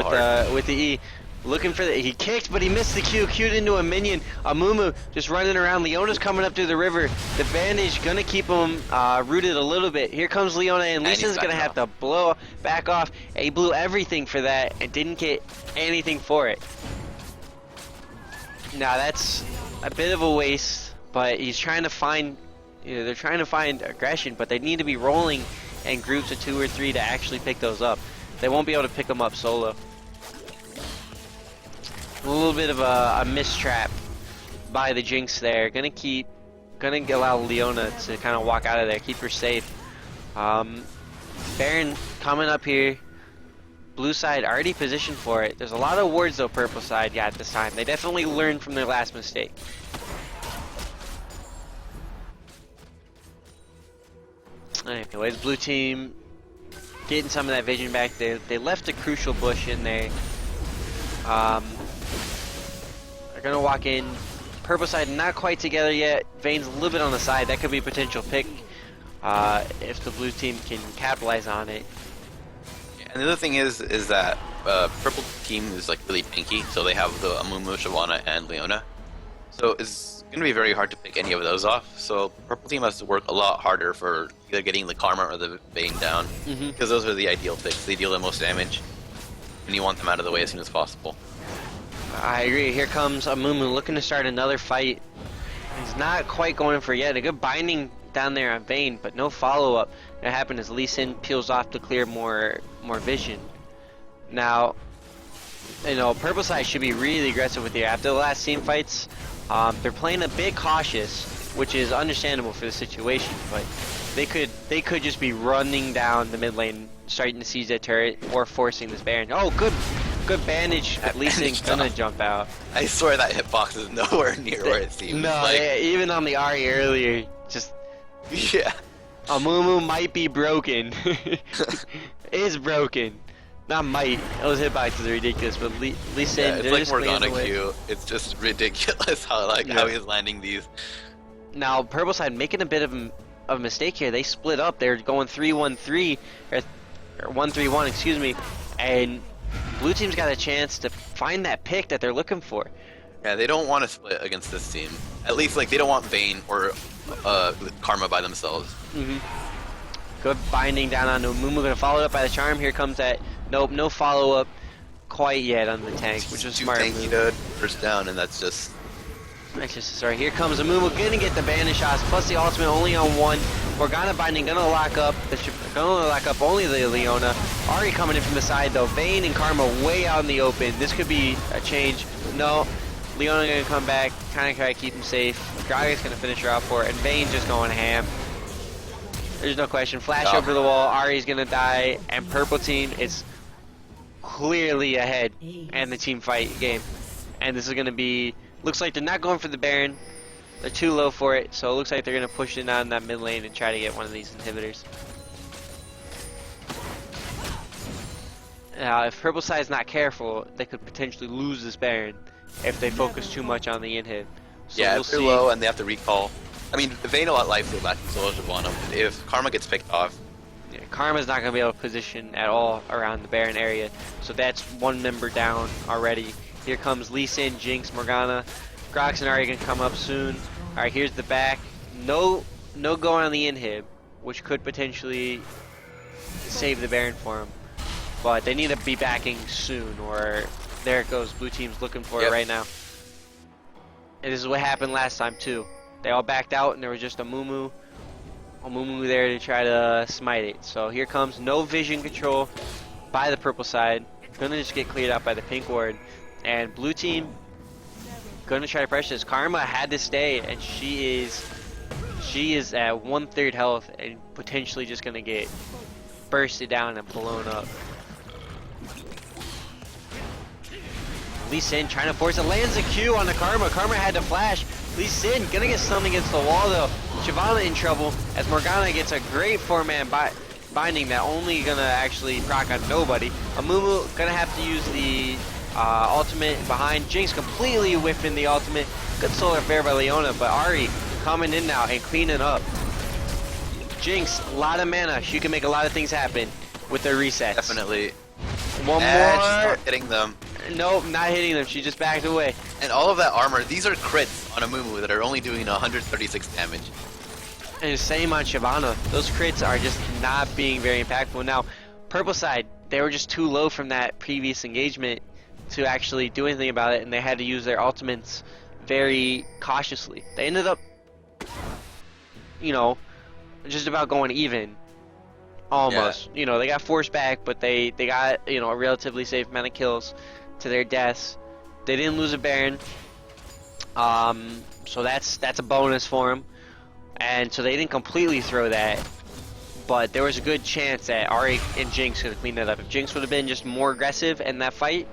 with the E. Looking for he kicked, but he missed the Q. Q'd into a minion. Amumu just running around. Leona's coming up through the river. The bandage gonna keep him rooted a little bit. Here comes Leona, and Lee Sin's gonna have to blow back off. He blew everything for that and didn't get anything for it. Now that's a bit of a waste, but he's trying to find. They're trying to find aggression, but they need to be rolling in groups of 2 or 3 to actually pick those up. They won't be able to pick them up solo. A little bit of a mistrap by the Jinx there. Gonna allow Leona to kind of walk out of there, keep her safe. Baron coming up here. Blue side already positioned for it. There's a lot of wards though purple side got this time. They definitely learned from their last mistake. Anyways, blue team getting some of that vision back. They left a crucial bush in there. They're gonna walk in. Purple side not quite together yet. Vayne's a little bit on the side. That could be a potential pick if the blue team can capitalize on it. And the other thing is that purple team is like really pinky, so they have the Amumu, Shyvana, and Leona. So it's gonna be very hard to pick any of those off. So purple team has to work a lot harder for either getting the Karma or the Vayne down, because those are the ideal picks. They deal the most damage, and you want them out of the way as soon as possible. I agree. Here comes Amumu looking to start another fight. He's not quite going for it yet. A good binding down there on Vayne, but no follow-up. What happened is Lee Sin peels off to clear more vision. Now, purple side should be really aggressive with you. After the last team fights, they're playing a bit cautious, which is understandable for the situation, but they could just be running down the mid lane, starting to seize that turret, or forcing this Baron. Oh, good bandage. At least it's gonna jump out. I swear that hitbox is nowhere near where it seems. No, yeah, even on the Ari earlier, just yeah. Amumu might be broken. Is broken. Not might. Those hitboxes are ridiculous, but Lee Sin, it's like Morgana Q. It's just ridiculous how he's landing these. Now purple side making a bit of a mistake here. They split up. They're going 3-1-3 or 1-3-1, excuse me, and blue team's got a chance to find that pick that they're looking for. Yeah, they don't want to split against this team. At least, they don't want Vayne or Karma by themselves. Good binding down on Amumu. Gonna follow it up by the charm. Here comes that. Nope, no follow up quite yet on the tank, which is smart. Too tanky to first down, and that's just. Sorry. Here comes Amumu. Gonna get the banish shots plus the ultimate only on one. Morgana binding gonna lock up. Gonna lock up only the Leona. Ari coming in from the side though. Vayne and Karma way out in the open. This could be a change. No. Leona gonna come back, kind of try to keep him safe. Gragas gonna finish her out for it, and Vayne just going ham. There's no question. Flash over the wall. Ari's gonna die, and purple team is clearly ahead in the team fight game. And this is gonna be. Looks like they're not going for the Baron. They're too low for it, so it looks like they're gonna push it on that mid lane and try to get one of these inhibitors. Now, if purple side's not careful, they could potentially lose this Baron if they focus too much on the inhib. So yeah, we'll if they're see. low and they have to recall. I mean, Vayne a lot life steal back so Shyvana. If Karma gets picked off, yeah, Karma's not gonna be able to position at all around the Baron area, so that's one member down already. Here comes Lee Sin, Jinx, Morgana. Grox and Ari gonna come up soon. Alright, here's the back. No going on the inhib, which could potentially save the Baron for him. But they need to be backing soon, or there it goes. Blue team's looking for it right now. And this is what happened last time too. They all backed out, and there was just a Mumu there to try to smite it. So here comes no vision control by the purple side. Gonna just get cleared out by the pink ward. And blue team gonna try to pressure this. Karma had to stay, and she is at 1/3 health and potentially just gonna get bursted down and blown up. Lee Sin trying to force it, lands a Q on the Karma. Karma had to flash. Lee Sin gonna get stunned against the wall though. Shyvana in trouble as Morgana gets a great 4-man binding that only gonna actually proc on nobody. Amumu gonna have to use the ultimate behind. Jinx completely whiffing the ultimate. Good solar fair by Leona, but Ahri coming in now and cleaning up. Jinx, a lot of mana. She can make a lot of things happen with their resets. Definitely. One And more. she's not hitting them. Nope, not hitting them. She just backed away. And all of that armor, these are crits on Amumu that are only doing 136 damage. And same on Shyvana. Those crits are just not being very impactful. Now, purple side, they were just too low from that previous engagement to actually do anything about it, and they had to use their ultimates very cautiously. They ended up, you know, just about going even. Almost. Yeah. You know, they got forced back, but they got, you know, a relatively safe amount of kills to their deaths. They didn't lose a Baron. So that's a bonus for them. And so they didn't completely throw that. But there was a good chance that Ahri and Jinx could have cleaned that up. If Jinx would have been just more aggressive in that fight,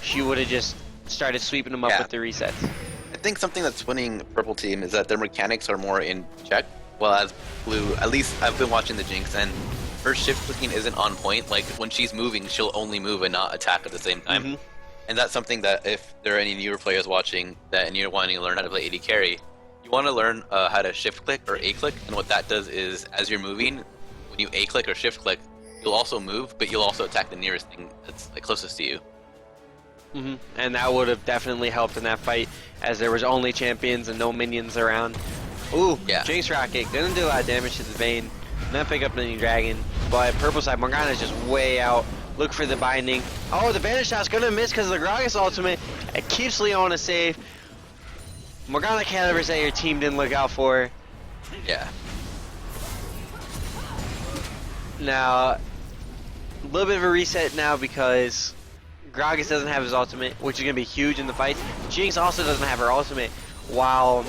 she would have just started sweeping them up with the resets. I think something that's winning purple team is that their mechanics are more in check. Well, as blue, at least I've been watching the Jinx, and her shift clicking isn't on point. Like, when she's moving, she'll only move and not attack at the same time. And that's something that if there are any newer players watching that and you're wanting to learn how to play AD carry, you want to learn how to shift click or A click. And what that does is, as you're moving, when you A click or shift click, you'll also move, but you'll also attack the nearest thing that's like closest to you. And that would have definitely helped in that fight, as there was only champions and no minions around. Ooh, Jinx Rocket gonna do a lot of damage to the Vayne. Not pick up any dragon, but purple side Morgana is just way out. Look for the binding. Oh, the Vanish shot's gonna miss because of the Gragas ultimate. It keeps Leona safe. Morgana can't ever say your team didn't look out for her. Yeah. Now, a little bit of a reset now because Gragas doesn't have his ultimate, which is gonna be huge in the fight. Jinx also doesn't have her ultimate, while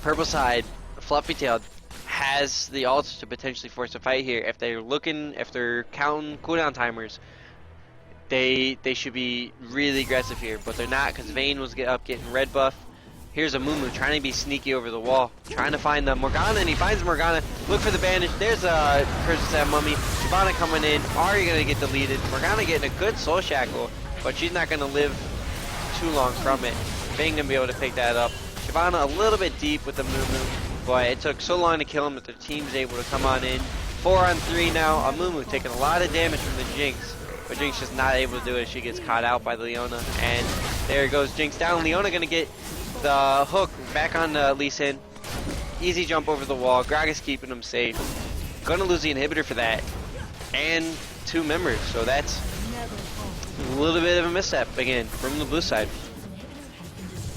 purple side Fluffy Tail has the ult to potentially force a fight here. If they're counting cooldown timers, they should be really aggressive here, but they're not because Vayne was getting red buff. Here's a Mumu trying to be sneaky over the wall, trying to find the Morgana, and he finds Morgana. Look for the bandage. There's a Curse Mummy. Shyvana coming in. Ahri gonna get deleted. Morgana getting a good soul shackle, but she's not gonna live too long from it. Vayne gonna be able to pick that up. Shyvana a little bit deep with the Mumu, but it took so long to kill him that their team's able to come on in. 4-on-3 now. Amumu taking a lot of damage from the Jinx, but Jinx just not able to do it. She gets caught out by Leona, and there goes Jinx down. Leona gonna get the hook back on Lee Sin. Easy jump over the wall. Gragas keeping him safe. Gonna lose the inhibitor for that, and 2 members. So that's a little bit of a misstep again from the blue side.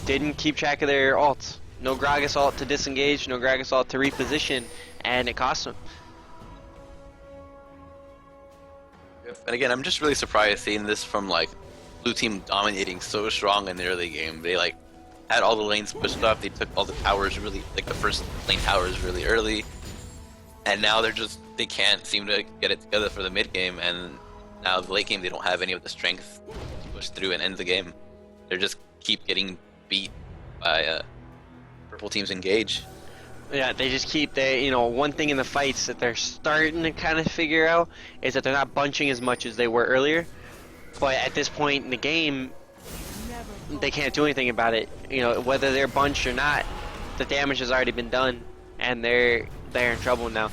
Didn't keep track of their ults. No Gragas ult to disengage, no Gragas ult to reposition, and it cost them. And again, I'm just really surprised seeing this from like blue team dominating so strong in the early game. They like had all the lanes pushed up. They took all the towers really, like the first lane towers really early, and now they can't seem to get it together for the mid game. And now the late game, they don't have any of the strength to push through and end the game. They're just keep getting beat by purple teams engage. Yeah, they just keep one thing in the fights that they're starting to kind of figure out is that they're not bunching as much as they were earlier. But at this point in the game, they can't do anything about it. You know, whether they're bunched or not, the damage has already been done, and they're in trouble now.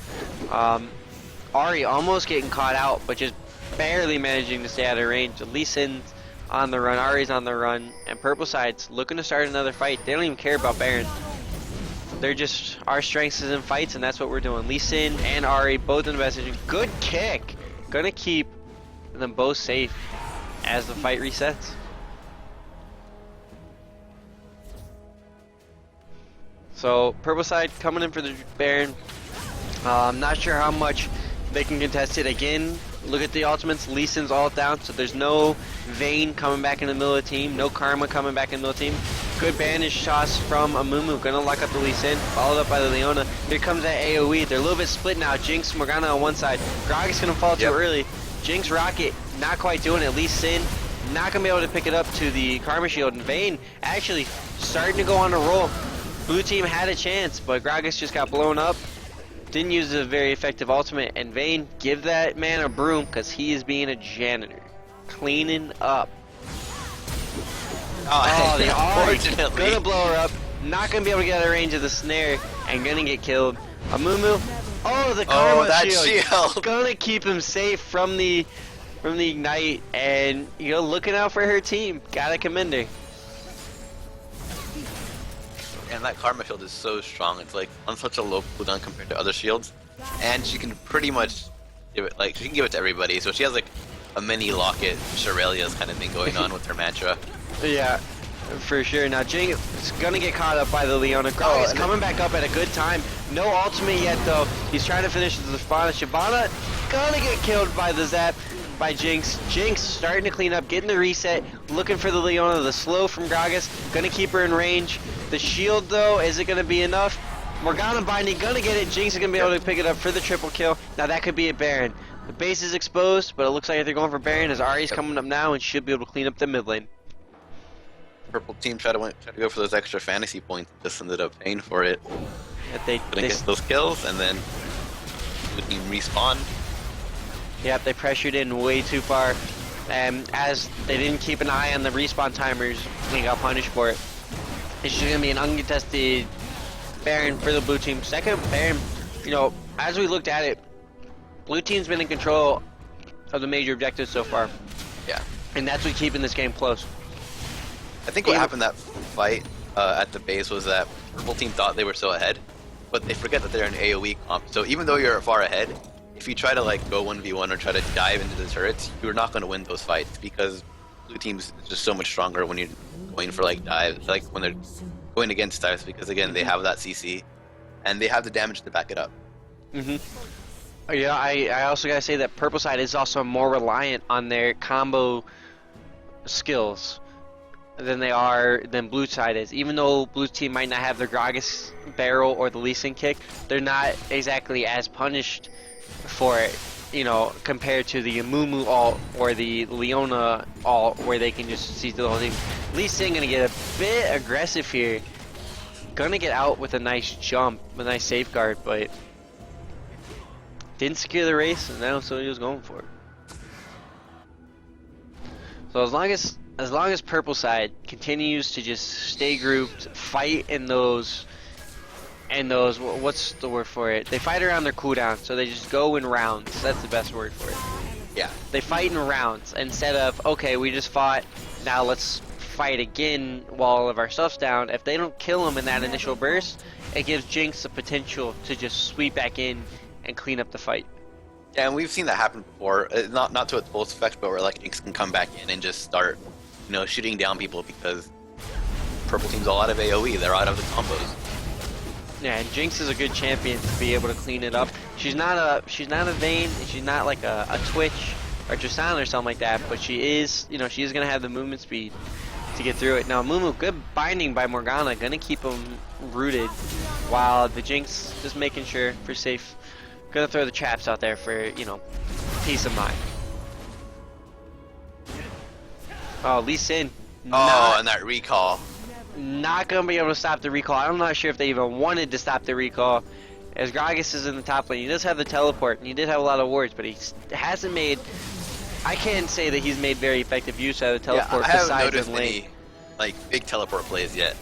Ahri almost getting caught out, but just barely managing to stay out of range. Lee Sin's on the run, Ahri's on the run, and purple side's looking to start another fight. They don't even care about Baron. They're just, our strengths is in fights, and that's what we're doing. Lee Sin and Ahri both in the messaging. Good kick! Gonna keep them both safe as the fight resets. So purple side coming in for the Baron. I'm not sure how much they can contest it again. Look at the ultimates. Lee Sin's all down, so there's no Vayne coming back in the middle of the team, no Karma coming back in the middle of the team. Good bandage toss from Amumu, gonna lock up the Lee Sin, followed up by the Leona. Here comes that AoE. They're a little bit split now. Jinx, Morgana on one side. Gragas gonna fall too early. Jinx Rocket not quite doing it. Lee Sin not gonna be able to pick it up to the Karma Shield, and Vayne actually starting to go on a roll. Blue team had a chance, but Gragas just got blown up. Didn't use a very effective ultimate, and Vayne, give that man a broom, because he is being a janitor. Cleaning up. Oh, the Ari gonna blow her up. Not gonna be able to get out of range of the snare, and gonna get killed. Amumu, oh, the Karma shield. Gonna keep him safe from the ignite, and looking out for her team. Gotta commend her. And that Karma shield is so strong. It's like on such a low cooldown compared to other shields, and she can pretty much give it she can give it to everybody. So she has like a mini Locket Shirelia's kind of thing going on with her mantra. Yeah, for sure. Now Jinx is gonna get caught up by the Leona. Gragas coming back up at a good time. No ultimate yet though. He's trying to finish the Shyvana. Shyvana gonna get killed by the zap by Jinx. Jinx starting to clean up, getting the reset, looking for the Leona. The slow from Gragas, gonna keep her in range. The shield though, is it gonna be enough? Morgana binding, gonna get it. Jinx is gonna be able to pick it up for the triple kill. Now that could be a Baron. The base is exposed, but it looks like they're going for Baron as Ari's coming up now and should be able to clean up the mid lane. Purple team tried to go for those extra fantasy points, just ended up paying for it. They get those kills, and then the team respawned. Yep, they pressured in way too far. As they didn't keep an eye on the respawn timers, they got punished for it. It's just gonna be an uncontested Baron for the blue team. Second Baron, as we looked at it, blue team's been in control of the major objectives so far. Yeah. And that's what's keeping this game close. I think what happened that fight at the base was that purple team thought they were so ahead, but they forget that they're an AoE comp. So even though you're far ahead, if you try to go 1v1 or try to dive into the turrets, you're not going to win those fights because blue team's just so much stronger when you're going for dives, when they're going against dives, because again they have that CC and they have the damage to back it up. Yeah, I also gotta say that purple side is also more reliant on their combo skills than blue side is. Even though blue team might not have the Gragas barrel or the Lee Sin kick, they're not exactly as punished for it, compared to the Amumu ult or the Leona ult, where they can just seize the whole thing. Lee Sin gonna get a bit aggressive here. Gonna get out with a nice jump, a nice safeguard, but didn't secure the race, and now so he was going for it. So as long as purple side continues to just stay grouped, fight in those what's the word for it? They fight around their cooldown, so they just go in rounds. That's the best word for it. Yeah. They fight in rounds instead of, okay, we just fought, now let's fight again while all of our stuff's down. If they don't kill them in that initial burst, it gives Jinx the potential to just sweep back in and clean up the fight. Yeah, and we've seen that happen before. Not to its full effect, but where Jinx can come back in and just start, shooting down people because purple team's all out of AoE. They're out of the combos. Yeah, and Jinx is a good champion to be able to clean it up. She's not a Vayne, she's not like a Twitch or Tristana or something like that, but she is gonna have the movement speed to get through it. Now Mumu, good binding by Morgana, gonna keep him rooted, while the Jinx just making sure for safe. Gonna throw the traps out there for, peace of mind. Oh, Lee Sin. And that recall. Not gonna be able to stop the recall. I'm not sure if they even wanted to stop the recall. As Gragas is in the top lane, he does have the teleport, and he did have a lot of wards, but he hasn't made. I can't say that he's made very effective use of the teleport. Yeah, I haven't noticed any big teleport plays yet.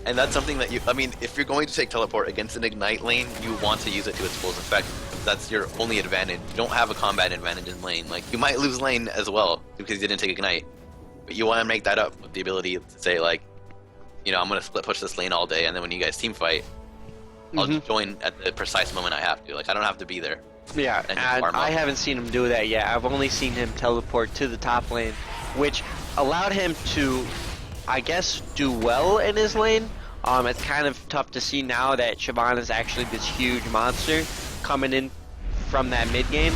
And that's something that if you're going to take teleport against an ignite lane, you want to use it to its full effect. That's your only advantage. You don't have a combat advantage in lane. You might lose lane as well because you didn't take ignite, but you want to make that up with the ability to say I'm gonna split push this lane all day, and then when you guys team fight, I'll just join at the precise moment I have to. I don't have to be there. Yeah, and I haven't seen him do that yet. I've only seen him teleport to the top lane, which allowed him to, I guess, do well in his lane. It's kind of tough to see now that Shyvana is actually this huge monster coming in from that mid game.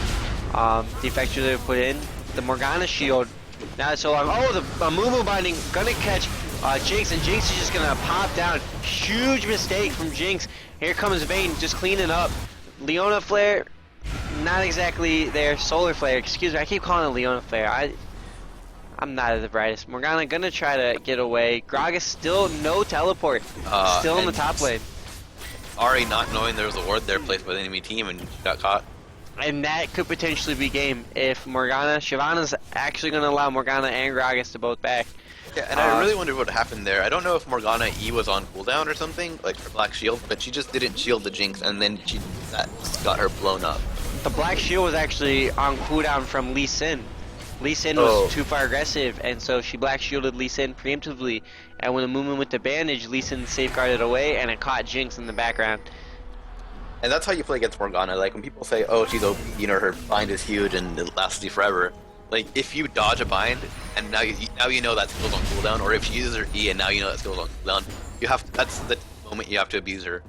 The effects they put in, the Morgana shield. Now it's so long. Oh, the Amumu binding gonna catch Jinx, and Jinx is just gonna pop down. Huge mistake from Jinx. Here comes Vayne, just cleaning up. Leona flare, not exactly there. Solar flare, excuse me. I keep calling it Leona flare. I'm not the brightest. Morgana gonna try to get away. Gragas still no teleport. Still in the top lane. Ari not knowing there was a ward there placed by the enemy team and she got caught. And that could potentially be game if Morgana, Shyvana's actually gonna allow Morgana and Gragas to both back. Yeah, and I really wonder what happened there. I don't know if Morgana E was on cooldown or something, like her Black Shield, but she just didn't shield the Jinx, and then that got her blown up. The Black Shield was actually on cooldown from Lee Sin. Lee Sin was too far aggressive, and so she Black Shielded Lee Sin preemptively. And when the movement with the bandage, Lee Sin safeguarded away, and it caught Jinx in the background. And that's how you play against Morgana. Like when people say, "Oh, she's OP," you know, her bind is huge and it lasts you forever. Like if you dodge a bind and now you know that skill's on cooldown, or if she uses her E and now you know that skill's on cooldown, you have that's the moment you have to abuse her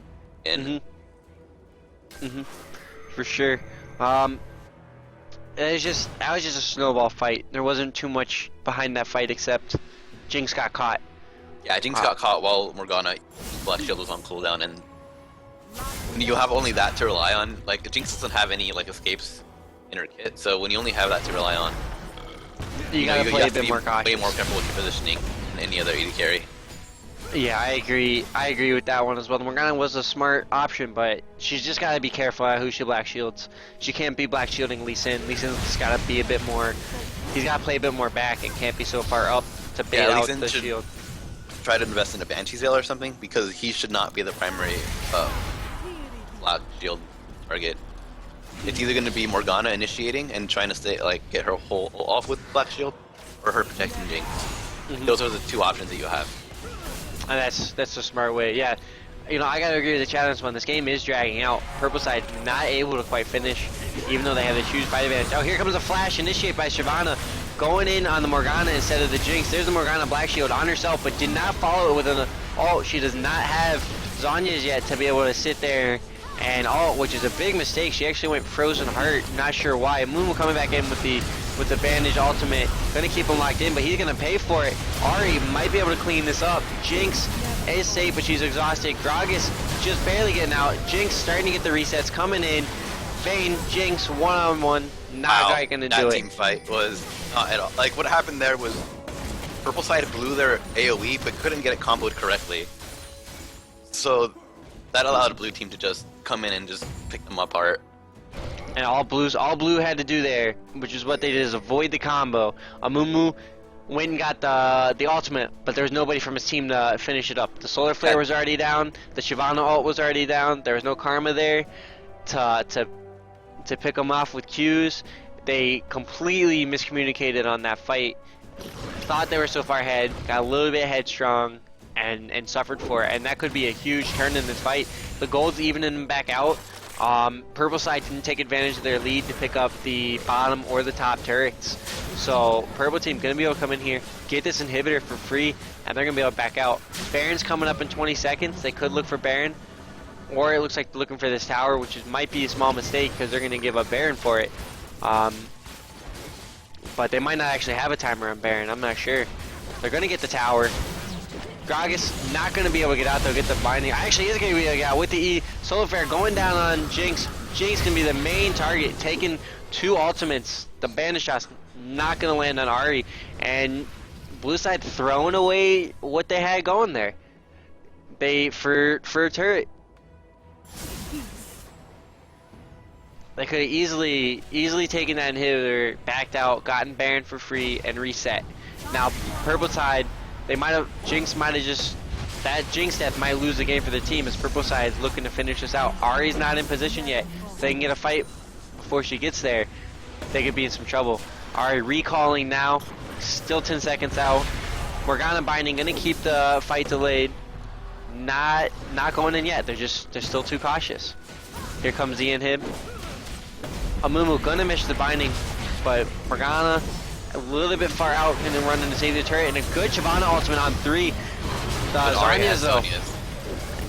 in. For sure. That was just a snowball fight. There wasn't too much behind that fight except Jinx got caught. Yeah, Jinx got caught while Morgana Black Shield was on cooldown, and when you have only that to rely on, like Jinx doesn't have any like escapes in her kit, so when you only have that to rely on, you gotta play a bit more cautious. Way more careful with your positioning than any other AD carry. Yeah, I agree. I agree with that one as well. Morgana was a smart option, but she's just gotta be careful at who she Black Shields. She can't be Black Shielding Lee Sin. Lee Sin's just gotta be a bit more. He's gotta play a bit more back and can't be so far up to bait out the shield. Try to invest in a Banshee Zeal or something, because he should not be the primary Black Shield target. It's either going to be Morgana initiating and trying to stay get her whole off with Black Shield, or her protecting Jinx. Those are the two options that you have. And that's a smart way. Yeah, you know, I gotta agree with the challenge one. This game is dragging out. Purple side not able to quite finish, even though they have the choose fight advantage. Oh, here comes a flash initiate by Shyvana, going in on the Morgana instead of the Jinx. There's the Morgana Black Shield on herself, but did not follow it with an ult. She does not have Zhonya's yet to be able to sit there and ult, which is a big mistake. She actually went Frozen Heart, not sure why. Mumu coming back in with the bandage ultimate, gonna keep him locked in, but he's gonna pay for it. Ari might be able to clean this up. Jinx is safe, but she's exhausted. Gragas just barely getting out. Jinx starting to get the resets, coming in. Vayne, Jinx, one-on-one, not quite gonna do it. That team fight was not at all. Like what happened there was purple side blew their AoE, but couldn't get it comboed correctly. So that allowed blue team to just come in and just pick them apart. And all blue had to do there, which is what they did, is avoid the combo. Amumu went and got the ultimate, but there was nobody from his team to finish it up. The Solar Flare was already down, the Shyvana ult was already down, there was no Karma there to pick them off with Qs. They completely miscommunicated on that fight. Thought they were so far ahead, got a little bit headstrong, and suffered for it. And that could be a huge turn in this fight. The gold's evening them back out. Purple side didn't take advantage of their lead to pick up the bottom or the top turrets. So purple team gonna be able to come in here, get this inhibitor for free, and they're gonna be able to back out. Baron's coming up in 20 seconds. They could look for Baron, or it looks like they're looking for this tower, which might be a small mistake because they're gonna give up Baron for it. But they might not actually have a timer on Baron. I'm not sure. They're gonna get the tower. Gragas not going to be able to get out. They'll get the binding. Actually, is going to be able to get out with the E. Solar Flare going down on Jinx. Jinx can be the main target, taking two ultimates. The bandage shot's not going to land on Ari. And blue side throwing away what they had going there. For a turret. They could have easily taken that inhibitor, backed out, gotten Baron for free, and reset. Now, purple side, Jinx might have just, that Jinx death might lose the game for the team as purple side is looking to finish this out. Ari's not in position yet. If they can get a fight before she gets there, they could be in some trouble. Ari recalling now, still 10 seconds out. Morgana binding, gonna keep the fight delayed. Not going in yet. They're still too cautious. Here comes the inhib. Amumu gonna miss the binding, but Morgana a little bit far out and then running to save the turret, and a good Shyvana ultimate on 3. Zhonya's though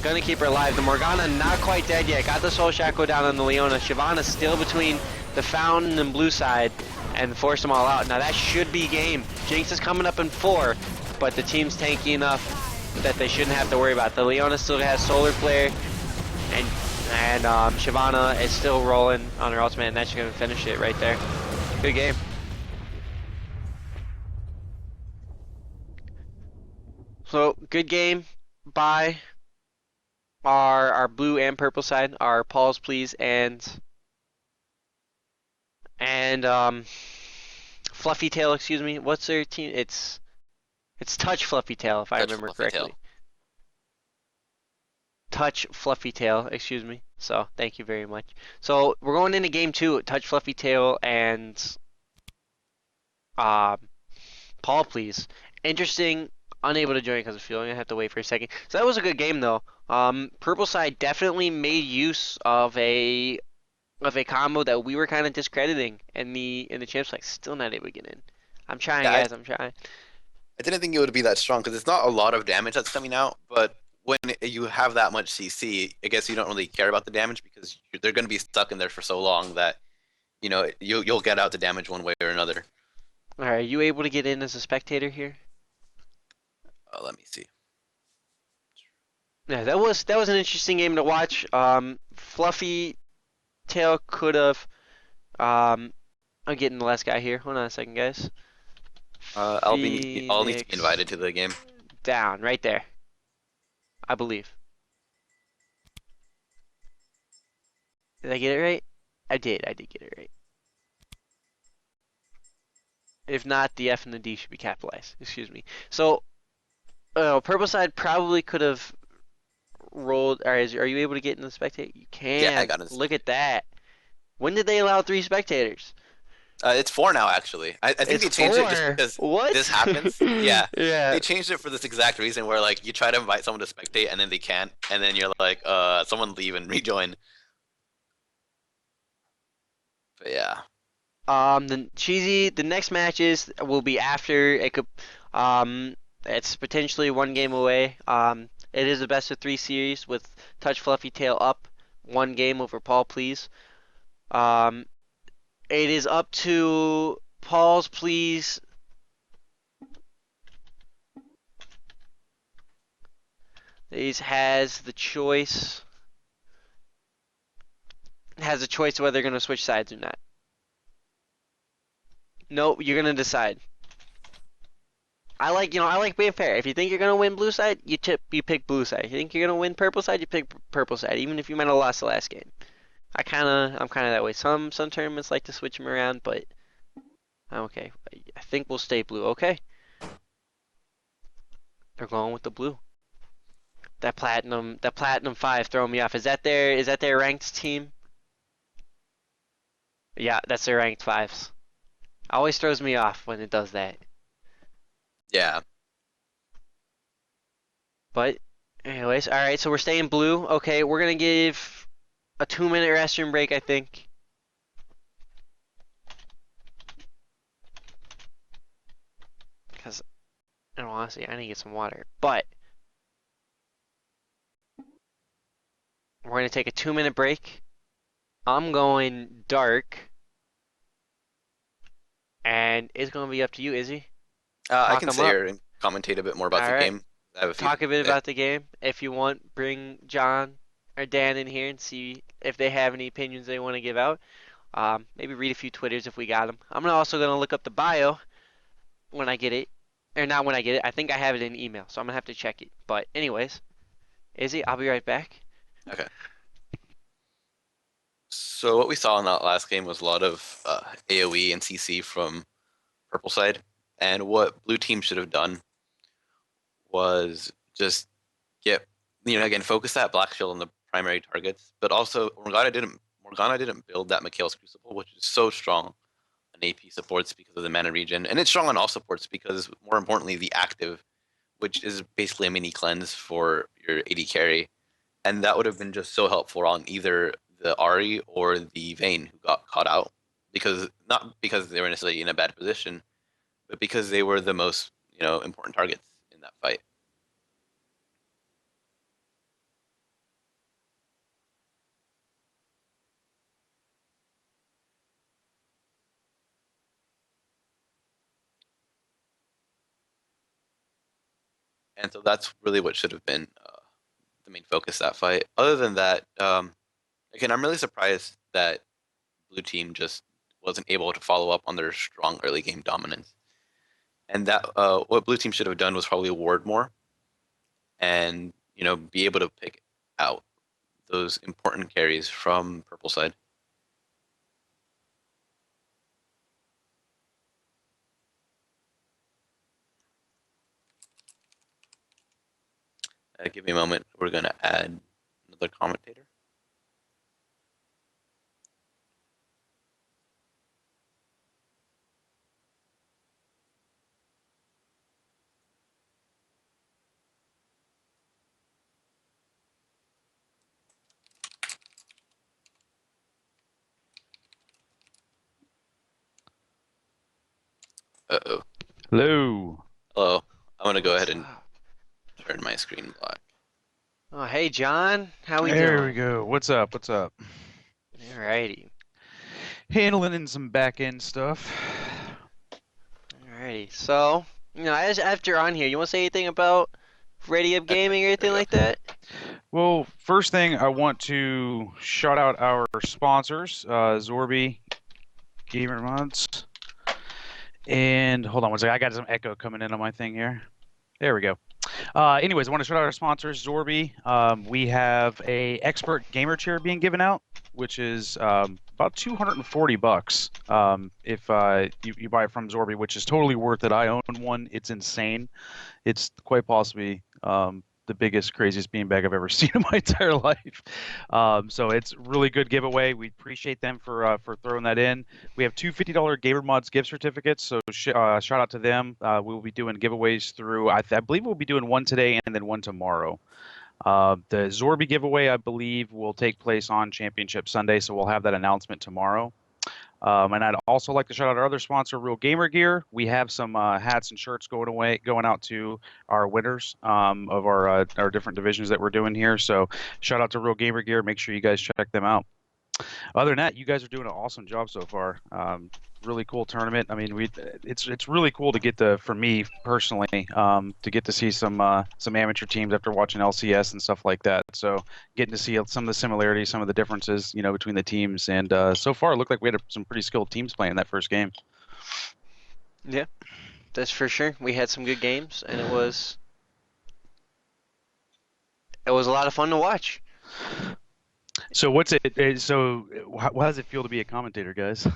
gonna keep her alive. The Morgana not quite dead yet. Got the Soul Shackle down on the Leona. Shyvana still between the Fountain and blue side and force them all out. Now that should be game. Jinx is coming up in 4, but the team's tanky enough that they shouldn't have to worry about it. The Leona still has Solar Flare, and Shyvana is still rolling on her ultimate, and that's gonna finish it right there. Good game. So good game by our blue and purple side. Our Paul's please and Fluffy Tail, excuse me. What's their team? It's Touch Fluffy Tail if I Touch remember Fluffy correctly. Tail. Touch Fluffy Tail, excuse me. So thank you very much. So we're going into game two. Touch Fluffy Tail and um Paul, please. Interesting. Unable to join because of fueling. I have to wait for a second. So that was a good game though. Purple side definitely made use of a combo that we were kind of discrediting in the champs. Like still not able to get in. I'm trying, Yeah, guys. I'm trying. I didn't think it would be that strong because it's not a lot of damage that's coming out, but when you have that much CC, I guess you don't really care about the damage because they're going to be stuck in there for so long that you'll get out the damage one way or another. All right, are you able to get in as a spectator here? Let me see. Yeah, that was an interesting game to watch. Fluffy Tail could have. I'm getting the last guy here. Hold on a second, guys. I'll need to be Phoenix invited to the game. down right there, I believe. Did I get it right? I did. I did get it right. If not, the F and the D should be capitalized. Excuse me. So, purple side probably could have rolled. All right, are you able to get in the spectator? You Yeah, I can. got it. Look at that. When did they allow 3 spectators? It's 4 now, actually. I think It's they changed it just 4. because What? this happens. Yeah, Yeah. they changed it for this exact reason where like you try to invite someone to spectate and then they can't, and then you're like, someone leave and rejoin. But yeah. The next matches will be after it could. Um, it's potentially one game away. It is a best of 3 series with Touch Fluffy Tail up 1 game over Paul, please. Um, it is up to Paul's, please. He has the choice. Has a choice whether they're gonna switch sides or not. Nope, you're gonna decide. I like being fair. If you think you're gonna win blue side, you pick blue side. If you think you're gonna win purple side, you pick purple side, even if you might have lost the last game. I'm kinda that way. Some tournaments like to switch them around, but okay. I think we'll stay blue. Okay, they're going with the blue. That platinum 5 throwing me off. Is that their ranked team? Yeah, that's their ranked 5s. Always throws me off when it does that. Yeah. But anyways, all right. So we're staying blue. Okay, we're gonna give a 2-minute restroom break, I think. Because, in all honesty, I need to get some water. But we're going to take a 2-minute break. I'm going dark. And it's going to be up to you, Izzy. I Talk can 'em sit up. here and commentate a bit more about All the right. game. I have a few Talk a things to bit say. about the game. If you want, bring John or Dan in here and see if they have any opinions they want to give out. Maybe read a few Twitters if we got them. I'm also going to look up the bio when I get it. Or not when I get it. I think I have it in email, so I'm going to have to check it. But anyways, Izzy, I'll be right back. Okay. So what we saw in that last game was a lot of AoE and CC from purple side, and what blue team should have done was just get again focus that black shield on the primary targets, but also Morgana didn't build that Mikhail's Crucible, which is so strong on AP supports because of the mana regen, and it's strong on all supports because more importantly the active, which is basically a mini cleanse for your AD carry, and that would have been just so helpful on either the Ari or the Vayne who got caught out because not because they were necessarily in a bad position, but because they were the most important targets in that fight. And so that's really what should have been the main focus of that fight. Other than that, again, I'm really surprised that blue team just wasn't able to follow up on their strong early game dominance. And that what blue team should have done was probably ward more. and be able to pick out those important carries from purple side. Give me a moment. We're going to add another commentator. Uh-oh. Hello. Hello. I'm going to go ahead What's and up? turn my screen black. Oh, hey, John. How we There doing? we go. What's up? What's up? Alrighty. Handling in some back end stuff. Alrighty. So, after you're on here, you want to say anything about ReadyUp Okay, Gaming or anything there we like that? Well, first thing I want to shout out our sponsors, Xorbee, GamerModz, and hold on one second. I got some echo coming in on my thing here. There we go. Anyways, I want to shout out our sponsors, Xorbee. We have a expert gamer chair being given out, which is about $240 if you buy it from Xorbee, which is totally worth it. I own one. It's insane. It's quite possibly the biggest, craziest beanbag I've ever seen in my entire life. So it's really good giveaway. We appreciate them for throwing that in. We have two $50 GamerModz gift certificates, so shout out to them. We will be doing giveaways through, I believe we'll be doing one today and then one tomorrow. The Xorbee giveaway, I believe, will take place on Championship Sunday, so we'll have that announcement tomorrow. And I'd also like to shout out our other sponsor, Real Gamer Gear. We have some hats and shirts going out to our winners of our different divisions that we're doing here. So shout out to Real Gamer Gear. Make sure you guys check them out. Other than that, you guys are doing an awesome job so far. Really cool tournament. I mean, it's really cool to get for me personally, to get to see some amateur teams after watching LCS and stuff like that. So getting to see some of the similarities, some of the differences, between the teams. And so far, it looked like we had some pretty skilled teams playing that first game. Yeah, that's for sure. We had some good games, and it was a lot of fun to watch. So how does it feel to be a commentator, guys?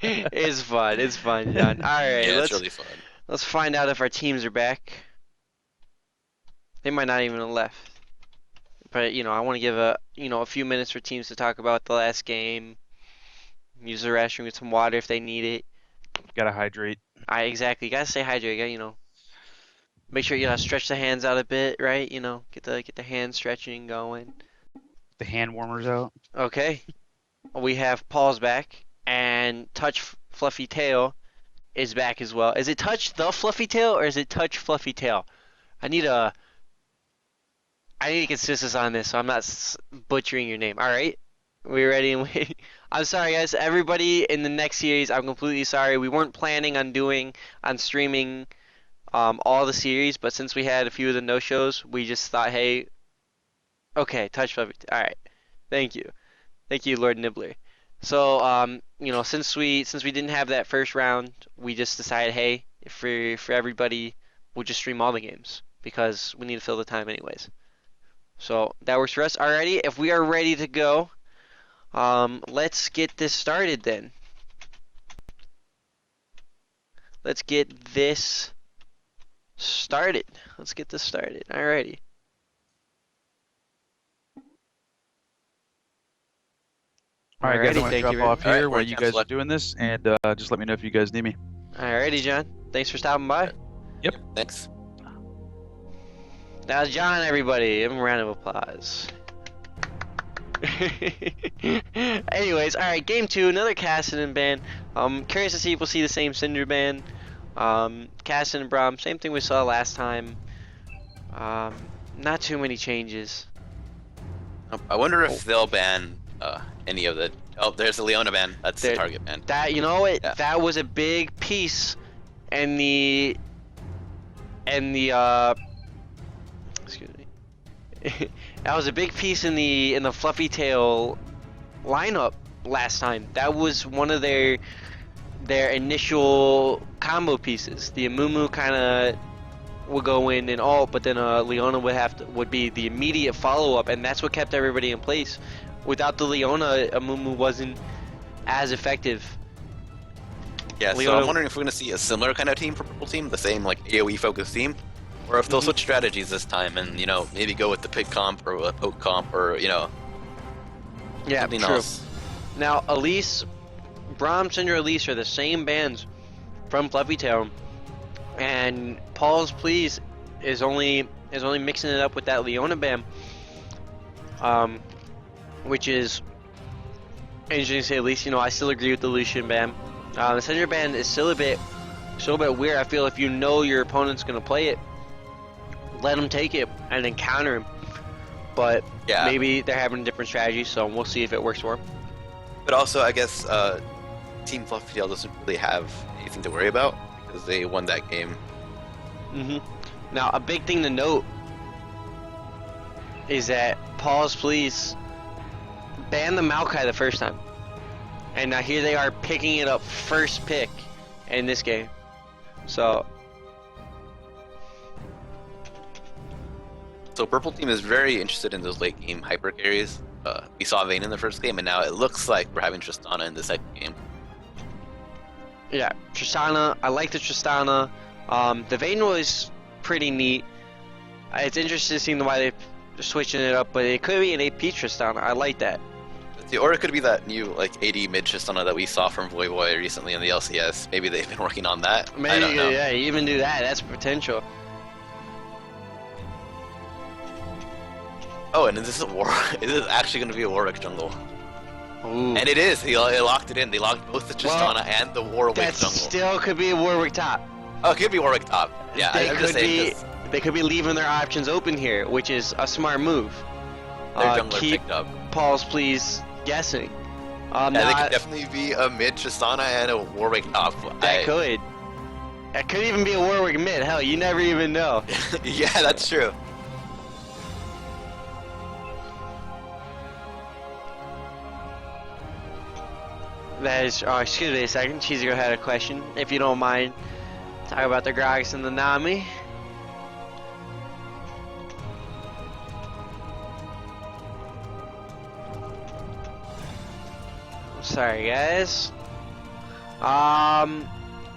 It's fun. It's fun, John. All right, Yeah, it's really fun. let's find out if our teams are back. They might not even have left. But I want to give a few minutes for teams to talk about the last game. Use the restroom, get some water if they need it. Gotta hydrate. Exactly. You gotta stay hydrated. You gotta, make sure you stretch the hands out a bit, right? Get the hand stretching going. The hand warmers out. Okay. We have Paul's back, and Touch Fluffy Tail is back as well. Is it Touch the Fluffy Tail or is it Touch Fluffy Tail? I need a consensus on this, so I'm not butchering your name. All right, we ready and wait. I'm sorry, guys. Everybody in the next series, I'm completely sorry. We weren't planning on streaming all the series, but since we had a few of the no-shows, we just thought, hey, okay, Touch Fluffy. All right, thank you, Lord Nibbler. So since we didn't have that first round, we just decided, hey, for everybody, we'll just stream all the games because we need to fill the time anyways. So that works for us. Alrighty, if we are ready to go, let's get this started then. Let's get this started. Alrighty. All right, guys, I'm gonna Alrighty, drop off All right, here we're while in you camp guys are select. doing this, and just let me know if you guys need me. Alrighty, John. Thanks for stopping by. Yep. Thanks. Now, John, everybody, give him a round of applause. Anyways, alright, game 2, another Cassidy ban. Curious to see if we'll see the same Cinder ban. Cassidy and Braum, same thing we saw last time. Not too many changes. I wonder if they'll ban any of the. Oh, there's the Leona ban. That's the There- target ban. That Yeah. that was a big piece in the excuse me. That was a big piece in the Fluffy Tail lineup last time. That was one of their initial combo pieces. The Amumu kind of would go in and ult, but then Leona would be the immediate follow-up, and that's what kept everybody in place. Without the Leona, Amumu wasn't as effective. Yeah, so Leona- I'm wondering if we're going to see a similar kind of team for Purple Team, the same like AoE focused team, or if they'll switch strategies this time and, you know, maybe go with the pick comp or a poke comp or, you know, Yeah, something true. else. Now, Elise, Braum, Syndra, Elise are the same bands from Fluffy Tail, and Paul's Please is only mixing it up with that Leona band, which is interesting to say. At least, you know, I still agree with the Lucian band. The Syndra band is still a bit weird. I feel if you know your opponent's gonna play it, let them take it and then counter him. But Yeah. maybe they're having a different strategy, so we'll see if it works for them. But also, I guess Team Fluffy Tail doesn't really have anything to worry about because they won that game. Now, a big thing to note is that Pause Please banned the Maokai the first time. And now here they are picking it up first pick in this game. So Purple Team is very interested in those late game hyper carries. We saw Vayne in the first game, and now it looks like we're having Tristana in the second game. yeah, Tristana, I like the Tristana. The Vayne was pretty neat. It's interesting seeing why they're switching it up, but it could be an AP Tristana. I like that. Or it could be that new like AD mid Tristana that we saw from Voivoy recently in the LCS. Maybe they've been working on that. Maybe, I don't know. yeah, even do that. That's potential. Oh, and this is a war. It is actually going to be a Warwick jungle, Ooh. and it is. They locked it in. They locked both the Tristana and the Warwick That jungle. still could be a Warwick top. Oh, it could be Warwick top. Yeah, They I'm could just saying. they could be leaving their options open here, which is a smart move. Their jungler Keep picked up. Paul's Please guessing. Yeah, Now, they could definitely be a mid Tristana and a Warwick top. that could. It could even be a Warwick mid. Hell, you never even know. Yeah, that's true. That is. Oh, excuse me a second. Cheesy Girl had a question. If you don't mind, talk about the Gragas and the Nami. Sorry, guys.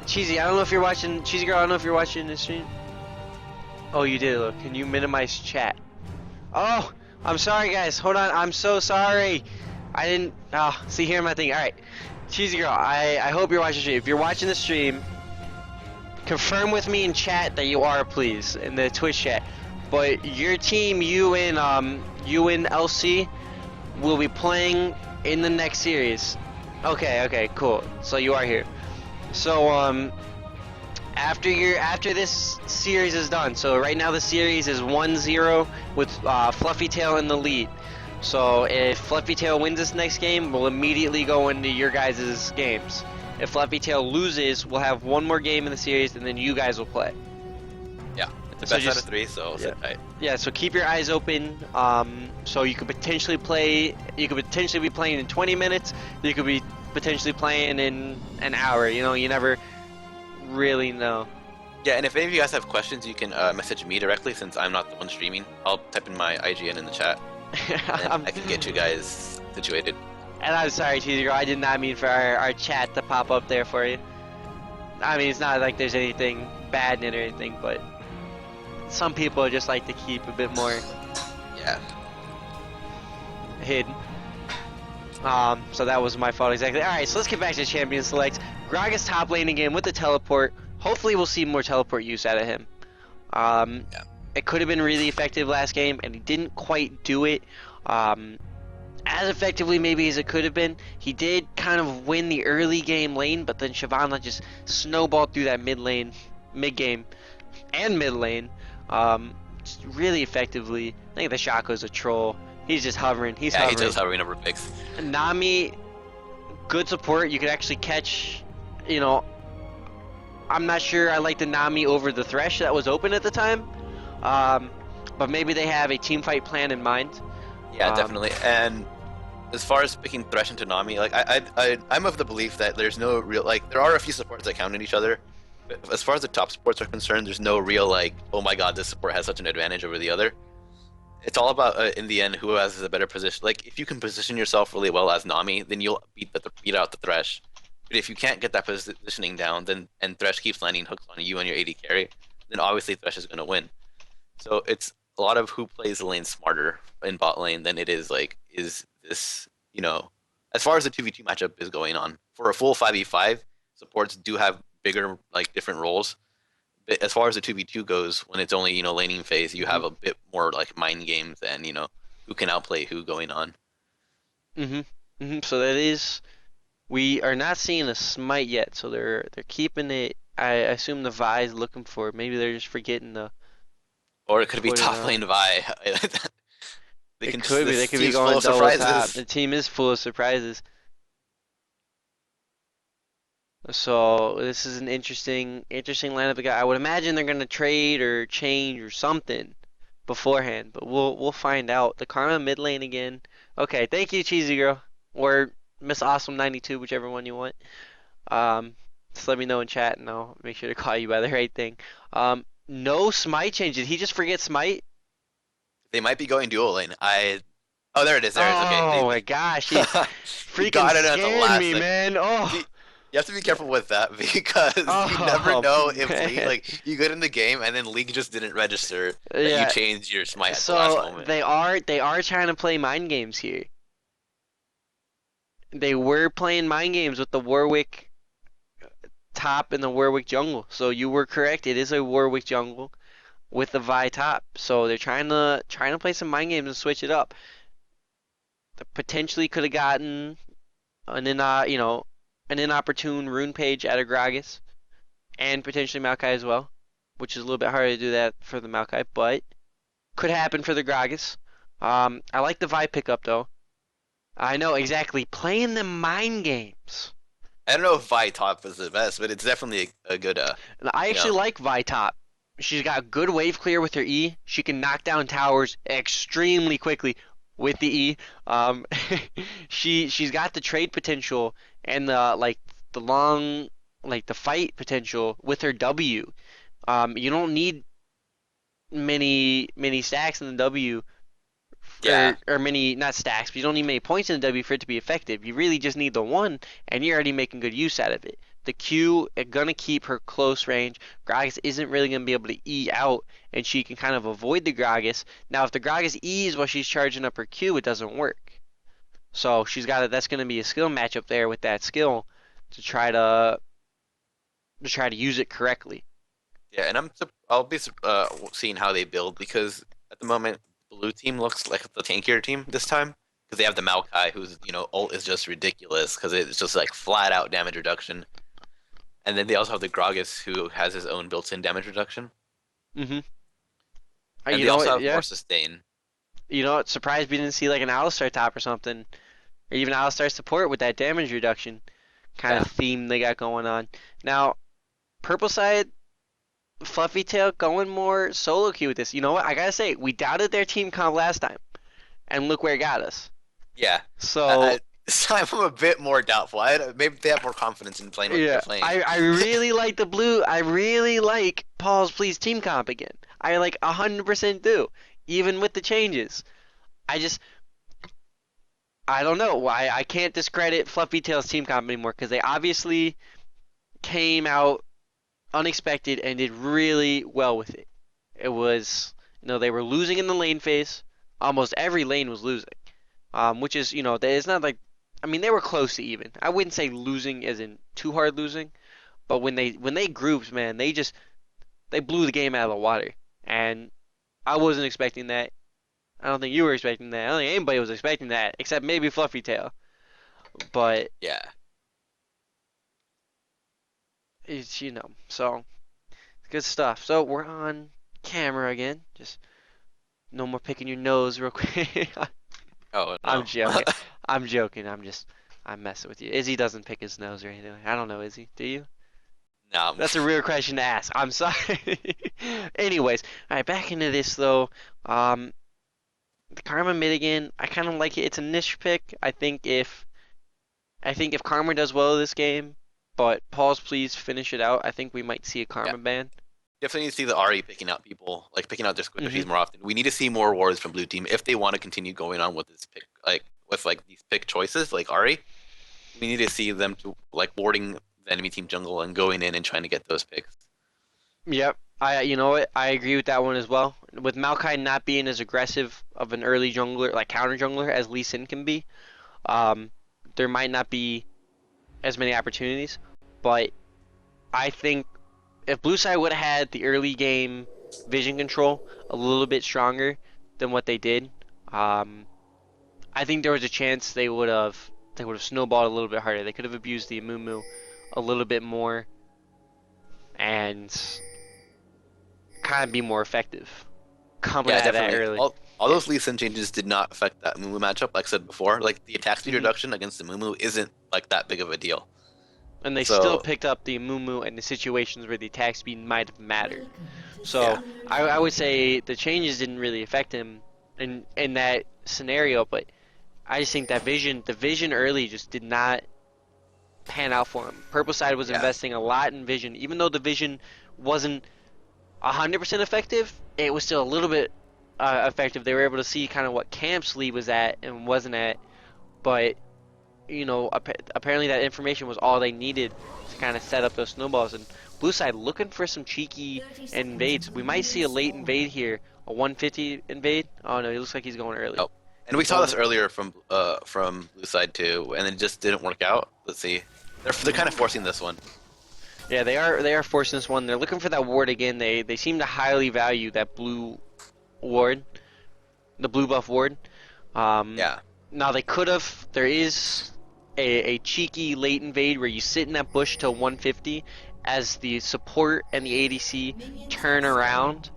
Cheesy, I don't know if you're watching. Cheesy Girl, I don't know if you're watching this stream. Oh, you did. Look, can you minimize chat? Oh, I'm sorry, guys. Hold on. I'm so sorry. I didn't. Oh, see here my thing. All right, Cheesy Girl. I hope you're watching the stream. If you're watching the stream, confirm with me in chat that you are, please, in the Twitch chat. But your team, you and LC, will be playing in the next series. Okay, cool. So you are here. So after this series is done. So right now the series is 1-0 with Fluffy Tail in the lead. So if Fluffy Tail wins this next game, we'll immediately go into your guys' games. If Fluffy Tail loses, we'll have one more game in the series, and then you guys will play. Yeah, it's the So best out just- of three, so sit tight. Yeah, so keep your eyes open. So you could potentially play. You could potentially be playing in 20 minutes. You could be potentially playing in an hour. You know, you never really know. Yeah, and if any of you guys have questions, you can message me directly since I'm not the one streaming. I'll type in my IGN in the chat, and I can get you guys situated. And I'm sorry, Cheesy Girl. I did not mean for our chat to pop up there for you. I mean, it's not like there's anything bad in it or anything, but some people just like to keep a bit more Yeah. hidden. So that was my fault exactly. Alright, so let's get back to Champion Select. Gragas top lane again with the teleport. Hopefully we'll see more teleport use out of him. It could have been really effective last game, and he didn't quite do it as effectively maybe as it could have been. He did kind of win the early game lane, but then Shyvana just snowballed through that mid game, and mid lane just really effectively. I think the Shaco's a troll. He's just hovering. He's Yeah, he hovering. does hovering over picks. Nami, good support. You could actually catch, you know, I'm not sure I like the Nami over the Thresh that was open at the time. But maybe they have a team fight plan in mind. Yeah, definitely. And as far as picking Thresh into Nami, like I'm of the belief that there's no real, like, there are a few supports that count on each other, as far as the top supports are concerned, there's no real like, oh my god, this support has such an advantage over the other. It's all about in the end who has a better position. Like if you can position yourself really well as Nami, then you'll beat out the Thresh. But if you can't get that positioning down, then and Thresh keeps landing hooks on you and your AD carry, then obviously Thresh is gonna win. So it's a lot of who plays the lane smarter in bot lane than it is like is this as far as the 2v2 matchup is going on. For a full 5v5, supports do have bigger like different roles. But as far as the 2v2 goes, when it's only laning phase, you have a bit more like mind games and who can outplay who going on. So that is, we are not seeing a smite yet, so they're keeping it. I assume the Vi's looking for it. Maybe they're just forgetting the. Or it could be put it top out. lane Vi. It could be. They could be team's full going of double top. surprises. The team is full of surprises. So this is an interesting lineup. I would imagine they're gonna trade or change or something beforehand, but we'll find out. The Karma mid lane again. Okay, thank you, Cheesy Girl, or Miss Awesome 92, whichever one you want. Just let me know in chat, and I'll make sure to call you by the right thing. No smite change. Did he just forget smite? They might be going dual lane. Oh, there it is. There it is. Okay. Oh my gosh, he He freaking got it at the scared last me, second. man. Oh. You have to be careful with that because you never Oh, know if man. League, you get in the game and then League just didn't register that Yeah. you changed your smite at the last So moment. they are trying to play mind games here. They were playing mind games with the Warwick top and the Warwick jungle. So you were correct. It is a Warwick jungle with the Vi top. So they're trying to play some mind games and switch it up. They potentially could have gotten an inopportune rune page out of Gragas and potentially Maokai as well, which is a little bit harder to do that for the Maokai, but could happen for the Gragas. I like the Vi pickup though. I know exactly, playing the mind games. I don't know if Vi top is the best, but it's definitely a good. I actually like Vi top. She's got good wave clear with her E. She can knock down towers extremely quickly with the E. She's got the trade potential and the long the fight potential with her W. You don't need many stacks in the W. Yeah. Or many, not stacks, but you don't need many points in the W for it to be effective. You really just need the one, and you're already making good use out of it. The Q is gonna keep her close range. Gragas isn't really gonna be able to E out, and she can kind of avoid the Gragas. Now, if the Gragas E's while she's charging up her Q, it doesn't work. So she's got that's gonna be a skill matchup there with that skill to try to use it correctly. Yeah, and I'll be seeing how they build because at the moment blue team looks like the tankier team this time because they have the Maokai whose ult is just ridiculous because it's just like flat out damage reduction, and then they also have the Gragas who has his own built-in damage reduction. And they also have more sustain. You know what? Surprised we didn't see like an Alistar top or something, or even Alistar support with that damage reduction kind of theme they got going on. Now, purple side. Fluffy Tail going more solo queue with this. You know what? I gotta say, we doubted their team comp last time, and look where it got us. Yeah. So this time I'm a bit more doubtful. Maybe they have more confidence in playing what they're playing. I really like the blue. I really like Paul's Please team comp again. I like 100% do, even with the changes. I don't know why I can't discredit Fluffy Tail's team comp anymore because they obviously came out unexpected and did really well with it. It was, they were losing in the lane phase. Almost every lane was losing, which is, it's not like, they were close to even. I wouldn't say losing as in too hard losing, but when they grouped, man, they blew the game out of the water, and I wasn't expecting that. I don't think you were expecting that. I don't think anybody was expecting that except maybe Fluffy Tail. But yeah. It's, so good stuff. So we're on camera again. Just no more picking your nose real quick. Oh, no. I'm joking. I'm joking. I'm messing with you. Izzy doesn't pick his nose or anything. I don't know, Izzy. Do you? No. That's a real question to ask. I'm sorry. Anyways, all right, back into this though. The Karma mid again. I kind of like it. It's a niche pick. I think if Karma does well this game, But pause, please finish it out. I think we might see a Karma Yeah. ban. Definitely need to see the Ari picking out people, like picking out their squishies Mhm. more often. We need to see more wards from blue team if they want to continue going on with this pick, like with like these pick choices, like Ari. We need to see them to like warding the enemy team jungle and going in and trying to get those picks. Yep. You know what? I agree with that one as well. With Maokai not being as aggressive of an early jungler, like counter jungler, as Lee Sin can be, there might not be as many opportunities. But I think if Blue Side would have had the early game vision control a little bit stronger than what they did, I think there was a chance they would have snowballed a little bit harder. They could have abused the Amumu a little bit more and kind of be more effective coming out of that early. All those Lee Sin changes did not affect that Mumu matchup, like I said before. Like the attack speed reduction against the Mumu isn't like that big of a deal. And they still picked up the Amumu in the situations where the attack speed might have mattered. So Yeah. I would say the changes didn't really affect him in that scenario, but I just think that the vision early just did not pan out for him. Purple side was investing a lot in vision, even though the vision wasn't 100% effective. It was still a little bit effective. They were able to see kind of what camps Lee was at and wasn't at, but you know, apparently that information was all they needed to kind of set up those snowballs. And blue side looking for some cheeky invades. We might see a late invade here, a 150 invade. Oh no, he looks like he's going early. Oh. And we saw this earlier from blue side too, and it just didn't work out. Let's see, they're kind of forcing this one. Yeah, they are forcing this one. They're looking for that ward again. They seem to highly value that blue ward, the blue buff ward. Yeah. Now they could have. There is a cheeky late invade where you sit in that bush till 150 as the support and the ADC turn around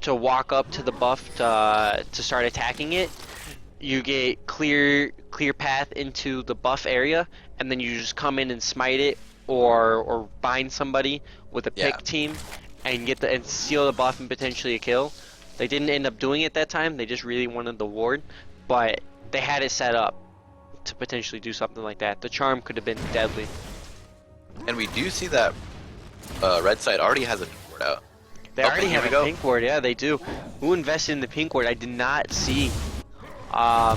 to walk up to the buff to start attacking it. You get clear path into the buff area, and then you just come in and smite it or bind somebody with a pick team and and seal the buff and potentially a kill. They didn't end up doing it that time. They just really wanted the ward, but they had it set up to potentially do something like that. The charm could have been deadly. And we do see that red side already has a ward out. They already have a pink ward. Yeah, they do. Who invested in the pink ward? I did not see. I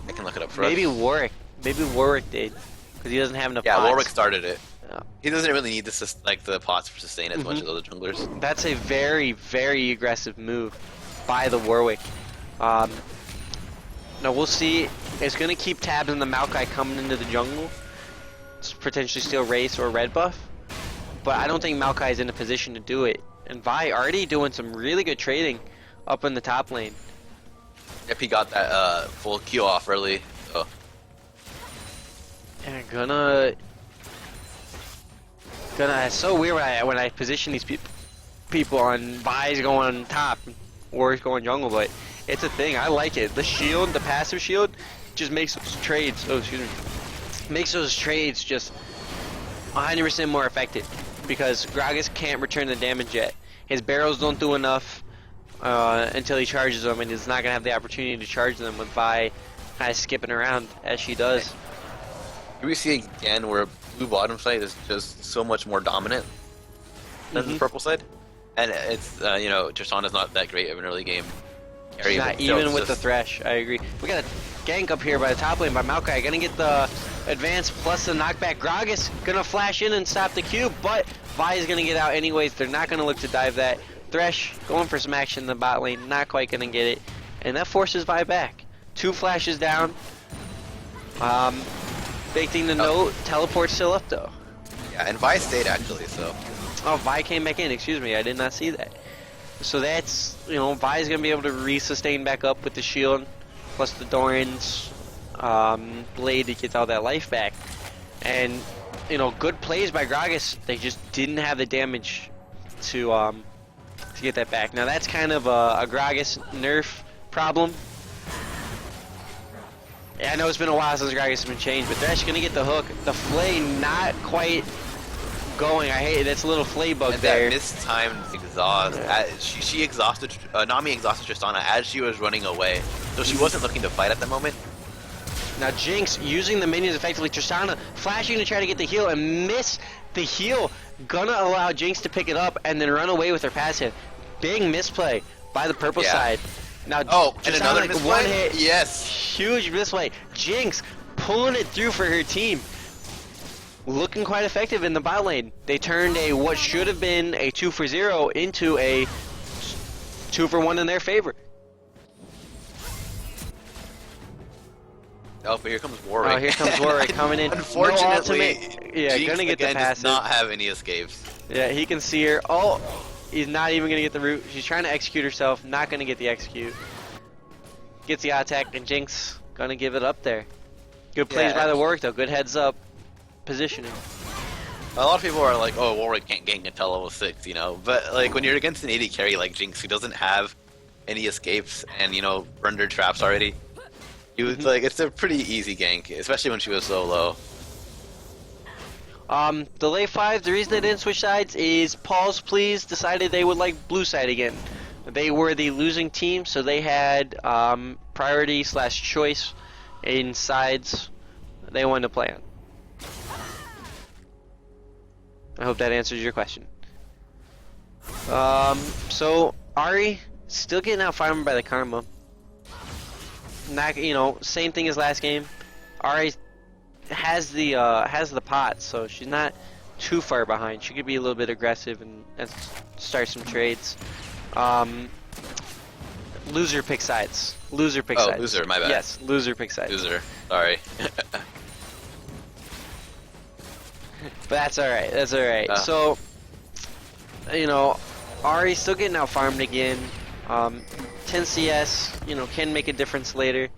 can look it up for maybe us. Warwick. Maybe Warwick did, because he doesn't have enough. Yeah, pots. Warwick started it. Yeah. He doesn't really need the pots for sustain as much as other junglers. That's a very, very aggressive move by the Warwick. Now we'll see. It's going to keep tabs on the Maokai coming into the jungle. It's potentially steal Wraith or red buff. But I don't think Maokai is in a position to do it. And Vi already doing some really good trading up in the top lane. Yep, he got that full Q off early. So. And it's so weird when I position these people on Vi's going top, Warwick's going jungle, but it's a thing. I like it. The shield, the passive shield, just makes those trades. Oh, excuse me. Makes those trades just 100% more effective because Gragas can't return the damage yet. His barrels don't do enough until he charges them, and he's not gonna have the opportunity to charge them with Vi kind of skipping around as she does. Here we see again where blue bottom side is just so much more dominant than the purple side, and it's you know, Tristana's not that great of an early game carry. Not even with the Thresh, I agree. We got a gank up here by the top lane by Maokai. Gonna get the advance plus the knockback. Gragas gonna flash in and stop the cube, but Vi is gonna get out anyways. They're not gonna look to dive that. Thresh going for some action in the bot lane, not quite gonna get it, and that forces Vi back. 2 flashes down. Big thing to note, teleport's still up though. Yeah, and Vi stayed actually, so. Oh, Vi came back in, excuse me, I did not see that. So that's, you know, Vi's gonna be able to re-sustain back up with the shield, plus the Doran's blade to get all that life back. And, you know, good plays by Gragas, they just didn't have the damage to get that back. Now that's kind of a Gragas nerf problem. Yeah, I know it's been a while since Gragas has been changed, but they're actually gonna get the hook. The flay not quite going. I hate it. That's a little flay bug there. That mistimed exhaust. She exhausted. Nami exhausted Tristana as she was running away, so she wasn't looking to fight at the moment. Now Jinx using the minions effectively. Tristana flashing to try to get the heal and miss the heal. Gonna allow Jinx to pick it up and then run away with her passive. Big misplay by the purple side. Now, and another misplay? One hit. Yes. Huge misplay. Jinx pulling it through for her team. Looking quite effective in the bot lane. They turned a what should have been a 2-for-0 into a 2-for-1 in their favor. Oh, but here comes Warwick. Oh, here comes Warwick coming in. Unfortunately, yeah, Jinx gonna get the again passive. does not have any escapes. Yeah, he can see her. Oh, he's not even gonna get the root. She's trying to execute herself. Not gonna get the execute. Gets the attack, and Jinx gonna give it up there. Good plays by the Warwick though. Good heads up positioning. A lot of people are like, "Oh, Warwick can't gank until level 6," you know. But like when you're against an AD carry like Jinx, who doesn't have any escapes and rendered traps already, it's a pretty easy gank, especially when she was so low. The late 5, the reason they didn't switch sides is Pause Please decided they would like blue side again. They were the losing team, so they had priority/choice in sides they wanted to play on. I hope that answers your question. So Ahri still getting out farmed by the Karma. Not, same thing as last game. Ahri has the pot, so she's not too far behind. She could be a little bit aggressive and start some trades. Loser pick sides. Loser pick sides. Oh, loser, my bad. Yes, loser pick sides. Loser, sorry. But that's alright, that's alright. So, Ahri's still getting out farmed again. 10 CS, can make a difference later.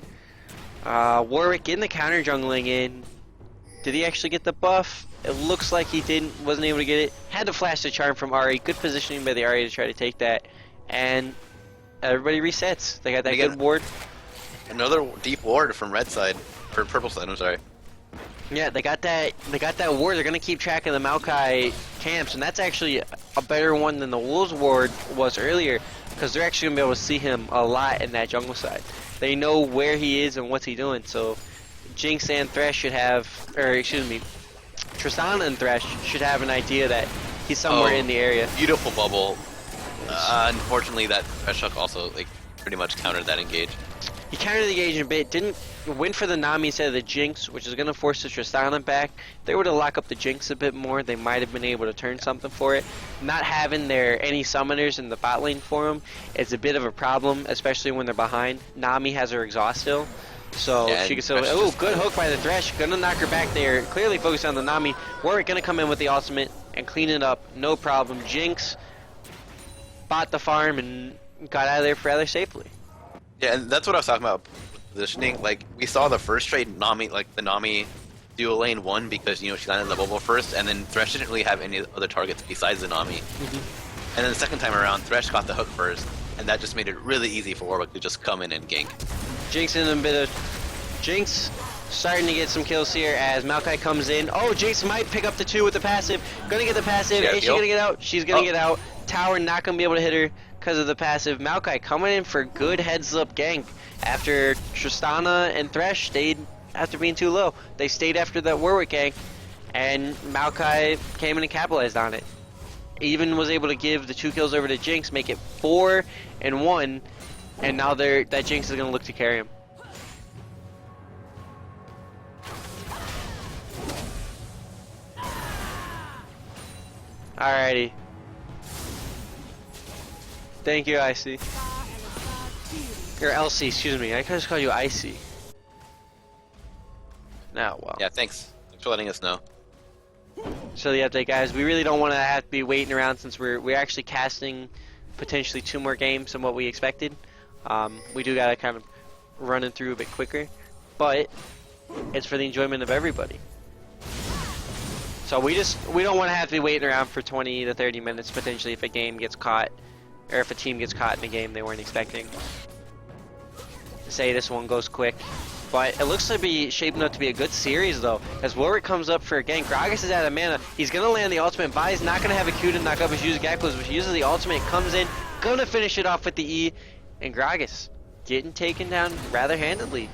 Warwick getting the counter jungling in. Did he actually get the buff? It looks like he wasn't able to get it. Had to flash the charm from Ahri. Good positioning by the Ahri to try to take that. And everybody resets. They got that good ward. Another deep ward from red side, or purple side, I'm sorry. Yeah, they got that ward. They're gonna keep track of the Maokai camps, and that's actually a better one than the Wolves ward was earlier, because they're actually gonna be able to see him a lot in that jungle side. They know where he is and what's he doing. So Jinx and Thresh should have, Tristana and Thresh should have an idea that he's somewhere in the area. Beautiful bubble. Unfortunately, that Thresh hook also pretty much countered that engage. He countered the engage a bit, didn't went for the Nami instead of the Jinx, which is going to force the Tristana back. If they were to lock up the Jinx a bit more, they might have been able to turn something for it. Not having any summoners in the bot lane for them is a bit of a problem, especially when they're behind. Nami has her exhaust still, so she can still... Oh, good hook by the Thresh. Gonna knock her back there. Clearly focused on the Nami. Warwick gonna come in with the ultimate and clean it up. No problem. Jinx bought the farm and got out of there rather safely. Yeah, and that's what I was talking about with positioning. Like, we saw the first trade, Nami, the Nami dual lane won because, she landed the bubble first, and then Thresh didn't really have any other targets besides the Nami. And then the second time around, Thresh got the hook first, and that just made it really easy for Warwick to just come in and gank. Jinx in a bit of... Jinx starting to get some kills here as Maokai comes in. Oh, Jinx might pick up the 2 with the passive. Gonna get the passive. Is she gonna get out? She's gonna get out. Tower not gonna be able to hit her because of the passive. Maokai coming in for good heads-up gank after Tristana and Thresh stayed after being too low. They stayed after that Warwick gank, and Maokai came in and capitalized on it. Even was able to give the 2 kills over to Jinx, make it 4-1, and now that Jinx is gonna look to carry him. Alrighty. Thank you, IC. Or LC, excuse me. I could just call you IC. Now, well. Yeah, thanks. Thanks for letting us know. So the update, guys, we really don't want to have to be waiting around since we're actually casting potentially 2 more games than what we expected. We do gotta kind of run it through a bit quicker, but it's for the enjoyment of everybody. So we don't want to have to be waiting around for 20 to 30 minutes potentially if a game gets caught, or if a team gets caught in a game they weren't expecting. Say this one goes quick. But it looks to be shaping up to be a good series, though. As Warwick comes up for a gank, Gragas is out of mana. He's going to land the ultimate. Vi's not going to have a Q to knock up his use Gapclose, but he uses the ultimate, comes in, going to finish it off with the E. And Gragas getting taken down rather handedly.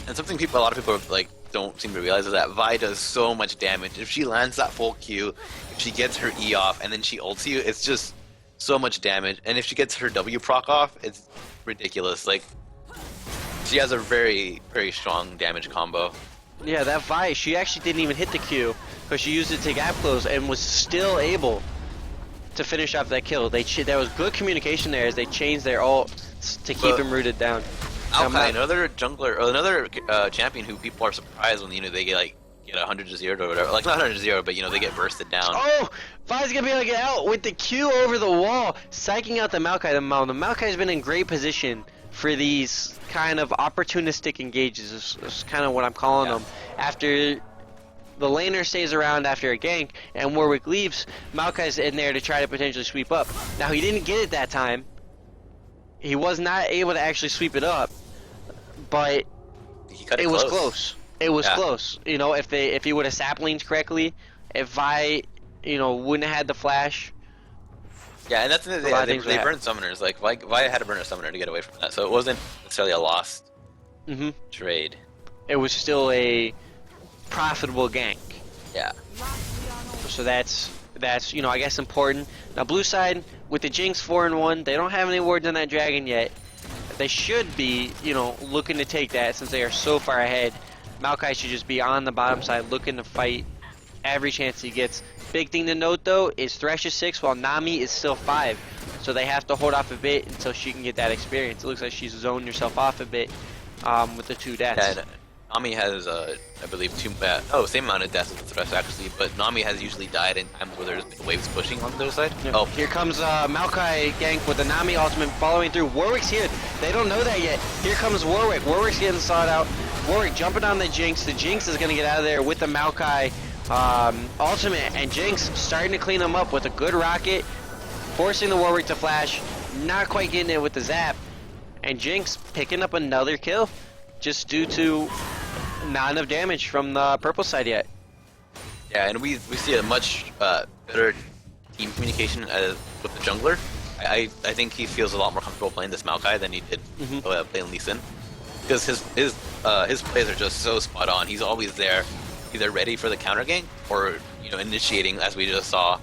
And something a lot of people like don't seem to realize is that Vi does so much damage. If she lands that full Q, if she gets her E off, and then she ults you, it's just so much damage. And if she gets her W proc off, it's ridiculous. Like, she has a very, very strong damage combo. Yeah, that Vi, she actually didn't even hit the Q because she used it to gap close and was still able to finish off that kill. There was good communication there as they changed their ult to keep him rooted down. Alkai, another jungler, or another champion who people are surprised when they get 100 to 0 or whatever. Like not 100 to 0, but they get bursted down. Oh, Vi's gonna be able to get out with the Q over the wall, psyching out the Maokai. The Maokai's been in great position for these kind of opportunistic engages. Is kind of what I'm calling them. After the laner stays around after a gank and Warwick leaves, Maokai's in there to try to potentially sweep up. Now he didn't get it that time. He was not able to actually sweep it up, but it was close. It was close. You know, if he would have saplings correctly, if Vi, wouldn't have had the flash. Yeah, and that's the thing. They burned summoners. Like Vi had to burn a summoner to get away from that, so it wasn't necessarily a lost trade. It was still a profitable gank. Yeah. So that's I guess important. Now blue side with the Jinx 4-1, they don't have any wards on that dragon yet. They should be looking to take that since they are so far ahead. Maokai should just be on the bottom side looking to fight every chance he gets. Big thing to note though is Thresh is 6 while Nami is still 5. So they have to hold off a bit until she can get that experience. It looks like she's zoned herself off a bit with the 2 deaths. Yeah, Nami has, I believe, same amount of deaths as Thresh actually, but Nami has usually died in times where there's been waves pushing on their side. Yeah. Oh, here comes Maokai gank with the Nami ultimate following through. Warwick's here. They don't know that yet. Here comes Warwick. Warwick's getting sought out. Warwick jumping on the Jinx. The Jinx is going to get out of there with the Maokai ultimate, and Jinx starting to clean him up with a good rocket, forcing the Warwick to flash, not quite getting it with the zap, and Jinx picking up another kill just due to not enough damage from the purple side yet. Yeah, and we see a much better team communication with the jungler. I think he feels a lot more comfortable playing this Maokai than he did playing Lee Sin, because his plays are just so spot on. He's always there, either ready for the counter gank or initiating, as we just saw.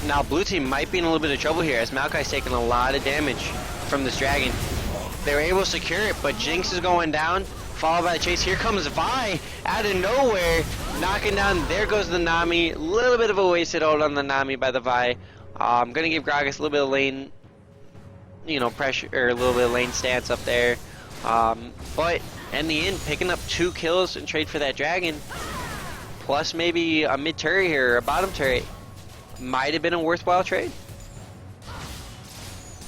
Now blue team might be in a little bit of trouble here as Maokai's taking a lot of damage from this dragon. They were able to secure it, but Jinx is going down, followed by the chase. Here comes Vi out of nowhere, knocking down. There goes the Nami. A little bit of a wasted ult on the Nami by the Vi. I'm gonna give Gragas a little bit of lane, pressure, or a little bit of lane stance up there. But in the end, picking up 2 kills and trade for that dragon, plus maybe a mid turret here, or a bottom turret, might have been a worthwhile trade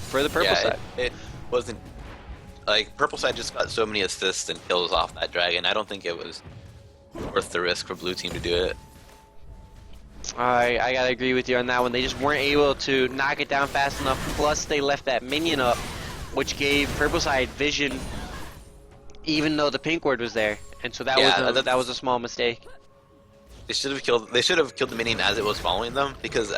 for the purple side. It wasn't. Like, purple side just got so many assists and kills off that dragon. I don't think it was worth the risk for blue team to do it. I gotta agree with you on that one. They just weren't able to knock it down fast enough. Plus, they left that minion up, which gave purple side vision, even though the pink ward was there. And so that was a small mistake. They should have killed the minion as it was following them, because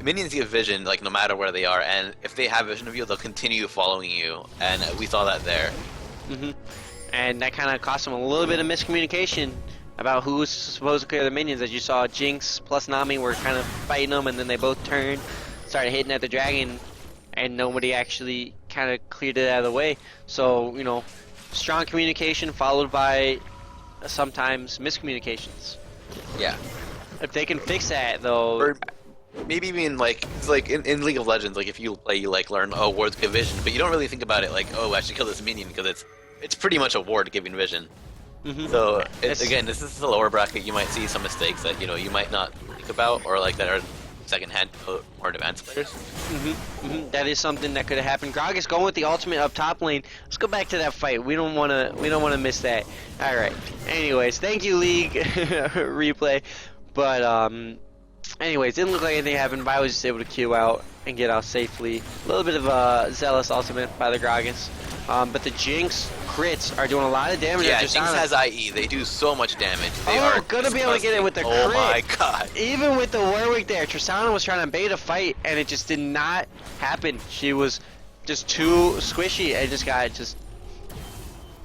minions get vision no matter where they are, and if they have vision of you, they'll continue following you, and we saw that there. And that kind of cost them a little bit of miscommunication about who was supposed to clear the minions. As you saw, Jinx plus Nami were kind of fighting them, and then they both turned, started hitting at the dragon, and nobody actually kind of cleared it out of the way. So strong communication followed by sometimes miscommunications. Yeah. If they can fix that though. Or maybe even in League of Legends, if you play, you learn, oh, wards give vision, but you don't really think about it oh, I should kill this minion, because it's pretty much a ward giving vision. So again, this is the lower bracket. You might see some mistakes that you might not think about, or that are second-hand more advanced players. That is something that could have happened. Gragas going with the ultimate up top lane. Let's go back to that fight. We don't want to miss that. All right. Anyways, thank you, League replay. But anyways, didn't look like anything happened. Vi was just able to queue out and get out safely. A little bit of a zealous ultimate by the Gragas. But the Jinx crits are doing a lot of damage. Yeah, Jinx has IE. They do so much damage. They are gonna be able to get it with the crit. Oh my god. Even with the Warwick there, Tristana was trying to bait a fight, and it just did not happen. She was just too squishy. It just got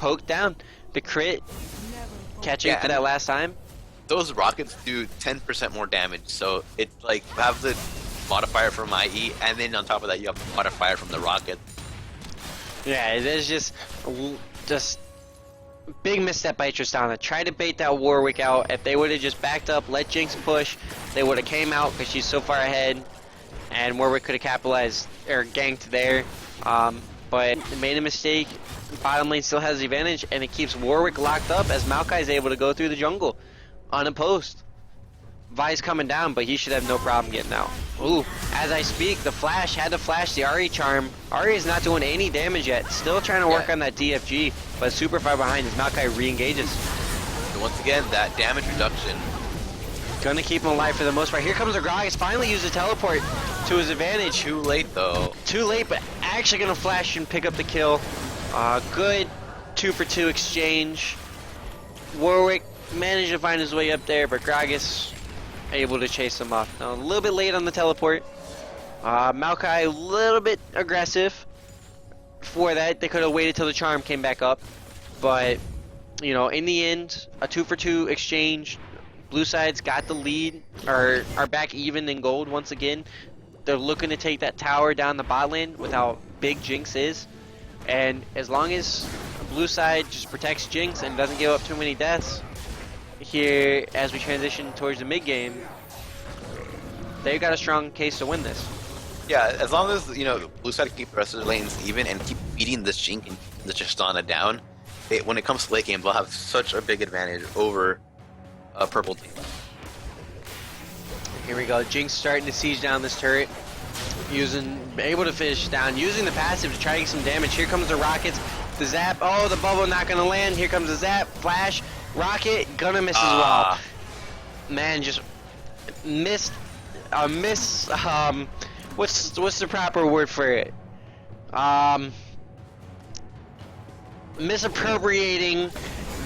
poke down, the crit, catching for that last time. Those rockets do 10% more damage, so it like you have the modifier from IE, and then on top of that you have the modifier from the rocket. Yeah, there's just big misstep by Tristana. Tried to bait that Warwick out. If they would have just backed up, let Jinx push, they would have came out because she's so far ahead, and Warwick could have capitalized or ganked there. But it made a mistake. Bottom lane still has the advantage, and it keeps Warwick locked up as Maokai is able to go through the jungle unopposed. Vi's coming down, but he should have no problem getting out. Ooh, as I speak, the flash had to flash the Ahri charm. Ahri is not doing any damage yet. Still trying to work on that DFG, but super far behind as Maokai re-engages. And once again, that damage reduction. Gonna keep him alive for the most part. Here comes the Gragas. Finally used the teleport to his advantage. Too late though. Too late, but actually gonna flash and pick up the kill. Good 2-for-2 exchange. Warwick managed to find his way up there, but Gragas able to chase him off. Now a little bit late on the teleport. Maokai a little bit aggressive for that. They could have waited till the charm came back up, but you know, in the end, a 2-for-2 exchange. Blue side's got the lead, are back even in gold once again. They're looking to take that tower down the bot lane with how big Jinx is, and as long as blue side just protects Jinx and doesn't give up too many deaths here as we transition towards the mid game, they've got a strong case to win this. Yeah, as long as, you know, blue side keep the rest of the lanes even and keep beating this Jinx and the Tristana down, when it comes to late game, they'll have such a big advantage over a purple team. Here we go. Jinx starting to siege down this turret, able to finish down, using the passive to try to get some damage. Here comes the rockets, the zap. Oh, the bubble not gonna land. Here comes the zap, flash, rocket, gonna miss as well. Man, just missed. What's the proper word for it? Misappropriating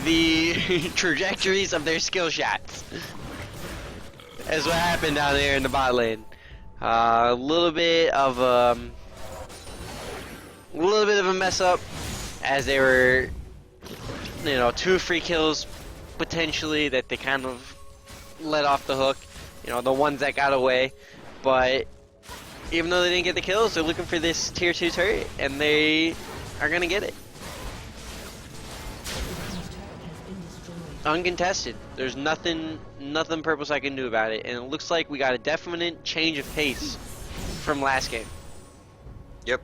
the trajectories of their skill shots. That's what happened down there in the bot lane. A little bit of a mess up as they were, you know, 2 free kills potentially that they kind of let off the hook. You know, the ones that got away, but even though they didn't get the kills, they're looking for this tier 2 turret, and they are gonna get it. Uncontested. There's nothing Purple Side can do about it, and it looks like we got a definite change of pace from last game. Yep.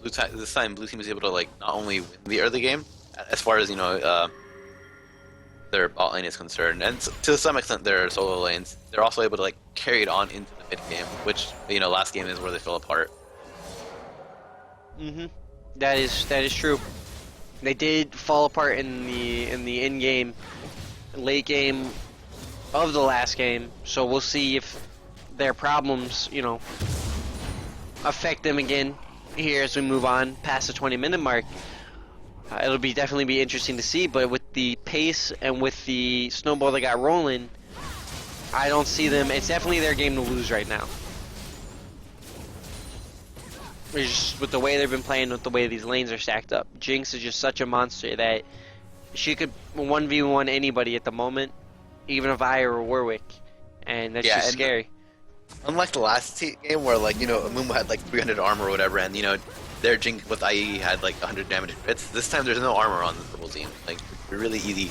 This time blue team was able to like not only win the early game, as far as, you know, their bot lane is concerned, and to some extent their solo lanes, they're also able to like carry it on into the mid game, which, you know, last game is where they fell apart. That is true. They did fall apart in the in game, late game of the last game, so we'll see if their problems, you know, affect them again here as we move on past the 20-minute mark. It'll definitely be interesting to see, but with the pace and with the snowball they got rolling, I don't see them. It's definitely their game to lose right now. It's just with the way they've been playing, with the way these lanes are stacked up. Jinx is just such a monster that she could 1v1 anybody at the moment, even if I or Warwick, and that's just scary. Unlike the last game where, like, you know, Amumu had like 300 armor or whatever, and, you know, their Jinx with IE had like 100 damage crits, this time there's no armor on the purple team. Like, they're really easy.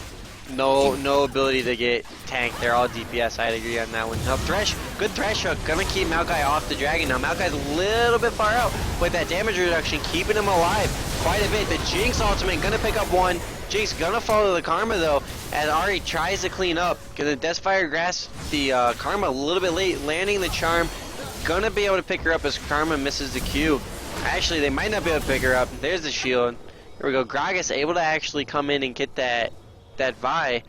No ability to get tanked. They're all DPS. I'd agree on that one. Now Thresh, good Thresh hook, gonna keep Maokai off the dragon. Now Maokai's a little bit far out, but that damage reduction keeping him alive quite a bit. The Jinx ultimate gonna pick up one. Jinx gonna follow the Karma though, and Ahri tries to clean up. Gonna Deathfire grasp the Karma a little bit late, landing the charm. Gonna be able to pick her up as Karma misses the Q. Actually, they might not be able to pick her up. There's the shield. Here we go. Gragas able to actually come in and get that Vi,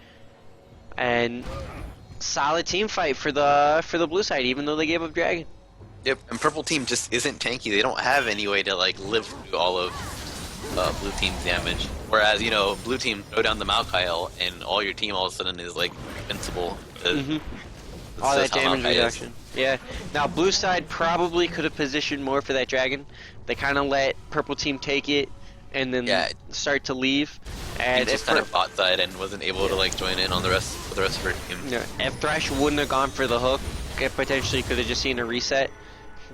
and solid team fight for the blue side, even though they gave up dragon. Yep, and purple team just isn't tanky. They don't have any way to like live through all of blue team's damage. Whereas, you know, blue team throw down the Maokai and all your team all of a sudden is like invincible. All that damage reduction. Yeah. Now blue side probably could have positioned more for that dragon. They kind of let purple team take it and then start to leave, And Jinx was kind of bot side and wasn't able to like join in on the rest of her team. yeah, if Thresh wouldn't have gone for the hook, it potentially could have just seen a reset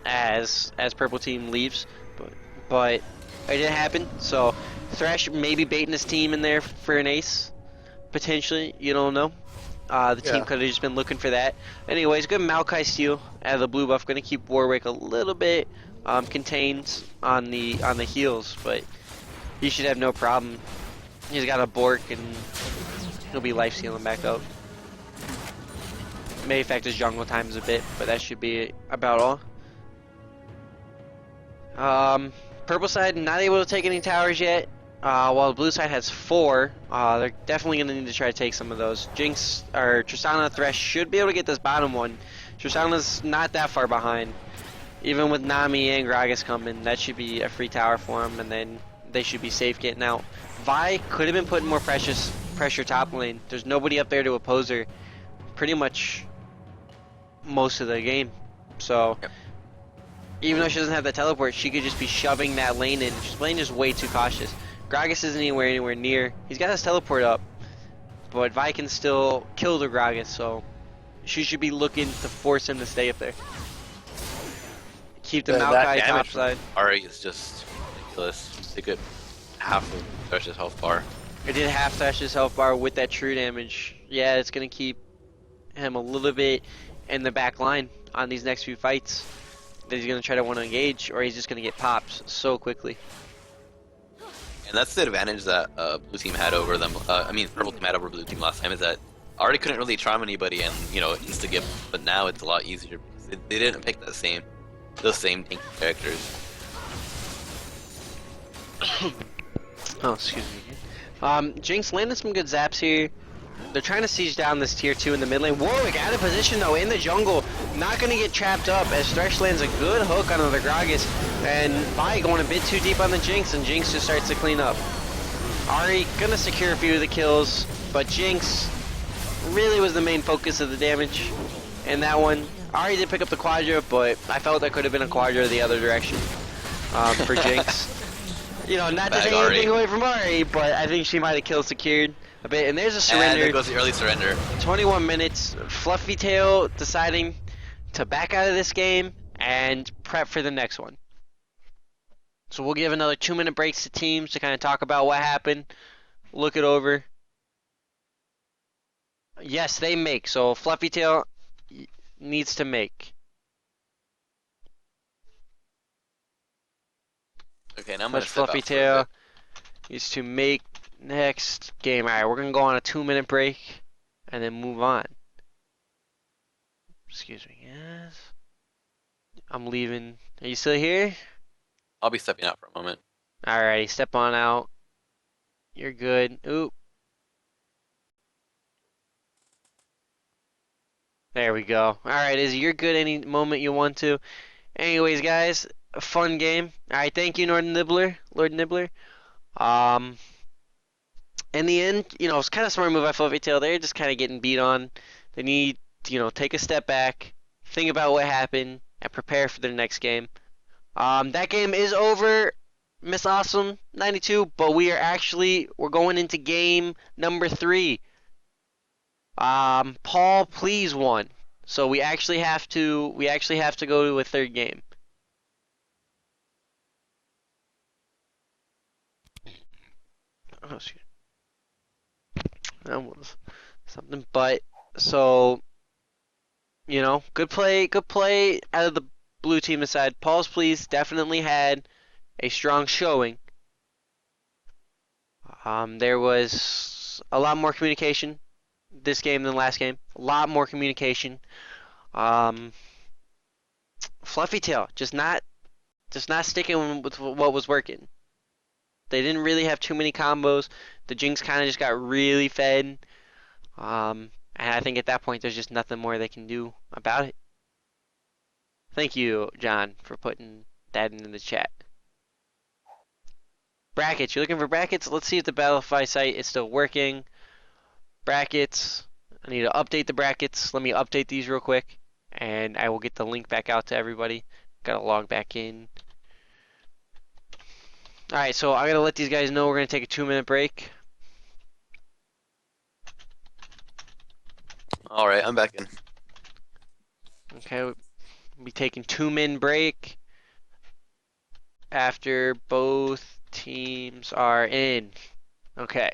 as purple team leaves, but it didn't happen. So Thresh maybe baiting his team in there for an ace, potentially. You don't know. The team could have just been looking for that. Anyways, good Maokai steal out of the blue buff. Going to keep Warwick a little bit contained on the heals, but he should have no problem. He's got a Bork and he'll be life stealing back up. May affect his jungle times a bit, but that should be about all. Purple side not able to take any towers yet. While the blue side has 4, they're definitely going to need to try to take some of those. Jinx, or Tristana Thresh should be able to get this bottom one. Tristana's not that far behind. Even with Nami and Gragas coming, that should be a free tower for them, and then they should be safe getting out. Vi could have been putting more pressure top lane. There's nobody up there to oppose her pretty much most of the game. So, even though she doesn't have the teleport, she could just be shoving that lane in. She's playing just way too cautious. Gragas isn't anywhere near. He's got his teleport up, but Vi can still kill the Gragas, so she should be looking to force him to stay up there. Keep the Maokai top side. Ahri is just ridiculous. They could half of Thresh's health bar. It did half Thresh's health bar with that true damage. Yeah, it's gonna keep him a little bit in the back line on these next few fights that he's gonna try to want to engage, or he's just gonna get popped so quickly. And that's the advantage that blue team had over them. I mean, purple team had over blue team last time is that Ahri couldn't really charm anybody and insta give, but now it's a lot easier because they didn't pick those same tanky characters. Oh, excuse me. Jinx landed some good zaps here. They're trying to siege down this tier 2 in the mid lane. Warwick out of position though in the jungle. Not going to get trapped up as Thresh lands a good hook onto the Gragas. And Vi going a bit too deep on the Jinx, and Jinx just starts to clean up. Ahri going to secure a few of the kills, but Jinx really was the main focus of the damage in that one. Ahri did pick up the Quadra, but I felt that could have been a Quadra the other direction for Jinx. Not to take anything away from Ahri, but I think she might have kill secured a bit. And there's a surrender. And there goes the early surrender. 21 minutes. Fluffy Tail deciding to back out of this game and prep for the next one. So we'll give another 2-minute breaks to teams to kind of talk about what happened, look it over. Yes, they make. So Fluffy Tail needs to make. Okay, now I'm going to Fluffy Tail needs to make next game. Alright, we're going to go on a 2-minute break and then move on. Excuse me, yes. I'm leaving. Are you still here? I'll be stepping out for a moment. Alrighty, step on out. You're good. Oop. There we go. Alright, Izzy, you're good any moment you want to. Anyways, guys, a fun game. Alright, thank you, Lord Nibbler. In the end, it's kind of a smart move by Fluffy Tail. They're just kind of getting beat on. They need to, take a step back, think about what happened, and prepare for their next game. That game is over, Miss Awesome 92, but we're going into game number 3. Paul Please won, so we actually have to go to a third game. Oh, excuse. That was something, but so good play out of the blue team aside. Paul's Please definitely had a strong showing. There was a lot more communication this game than last game. A lot more communication. Fluffy Tail just not sticking with what was working. They didn't really have too many combos. The Jinx kind of just got really fed. And I think at that point there's just nothing more they can do about it. Thank you, John, for putting that in the chat. Brackets. You're looking for brackets? Let's see if the Battlefy site is still working. Brackets. I need to update the brackets. Let me update these real quick, and I will get the link back out to everybody. Gotta log back in. Alright, so I gotta let these guys know we're gonna take a 2-minute break. All right, I'm back in. Okay, we'll be taking 2-min break after both teams are in. Okay.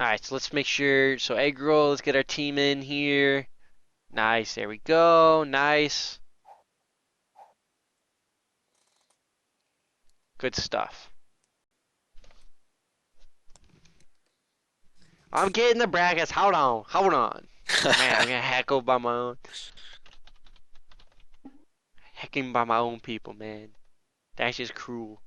Alright, so let's make sure. So egg roll, let's get our team in here. Nice, there we go. Nice. Good stuff. I'm getting the brackets. Hold on. Hold on. Man, I'm gonna heckle by my own. Hecking by my own people, man. That's just cruel.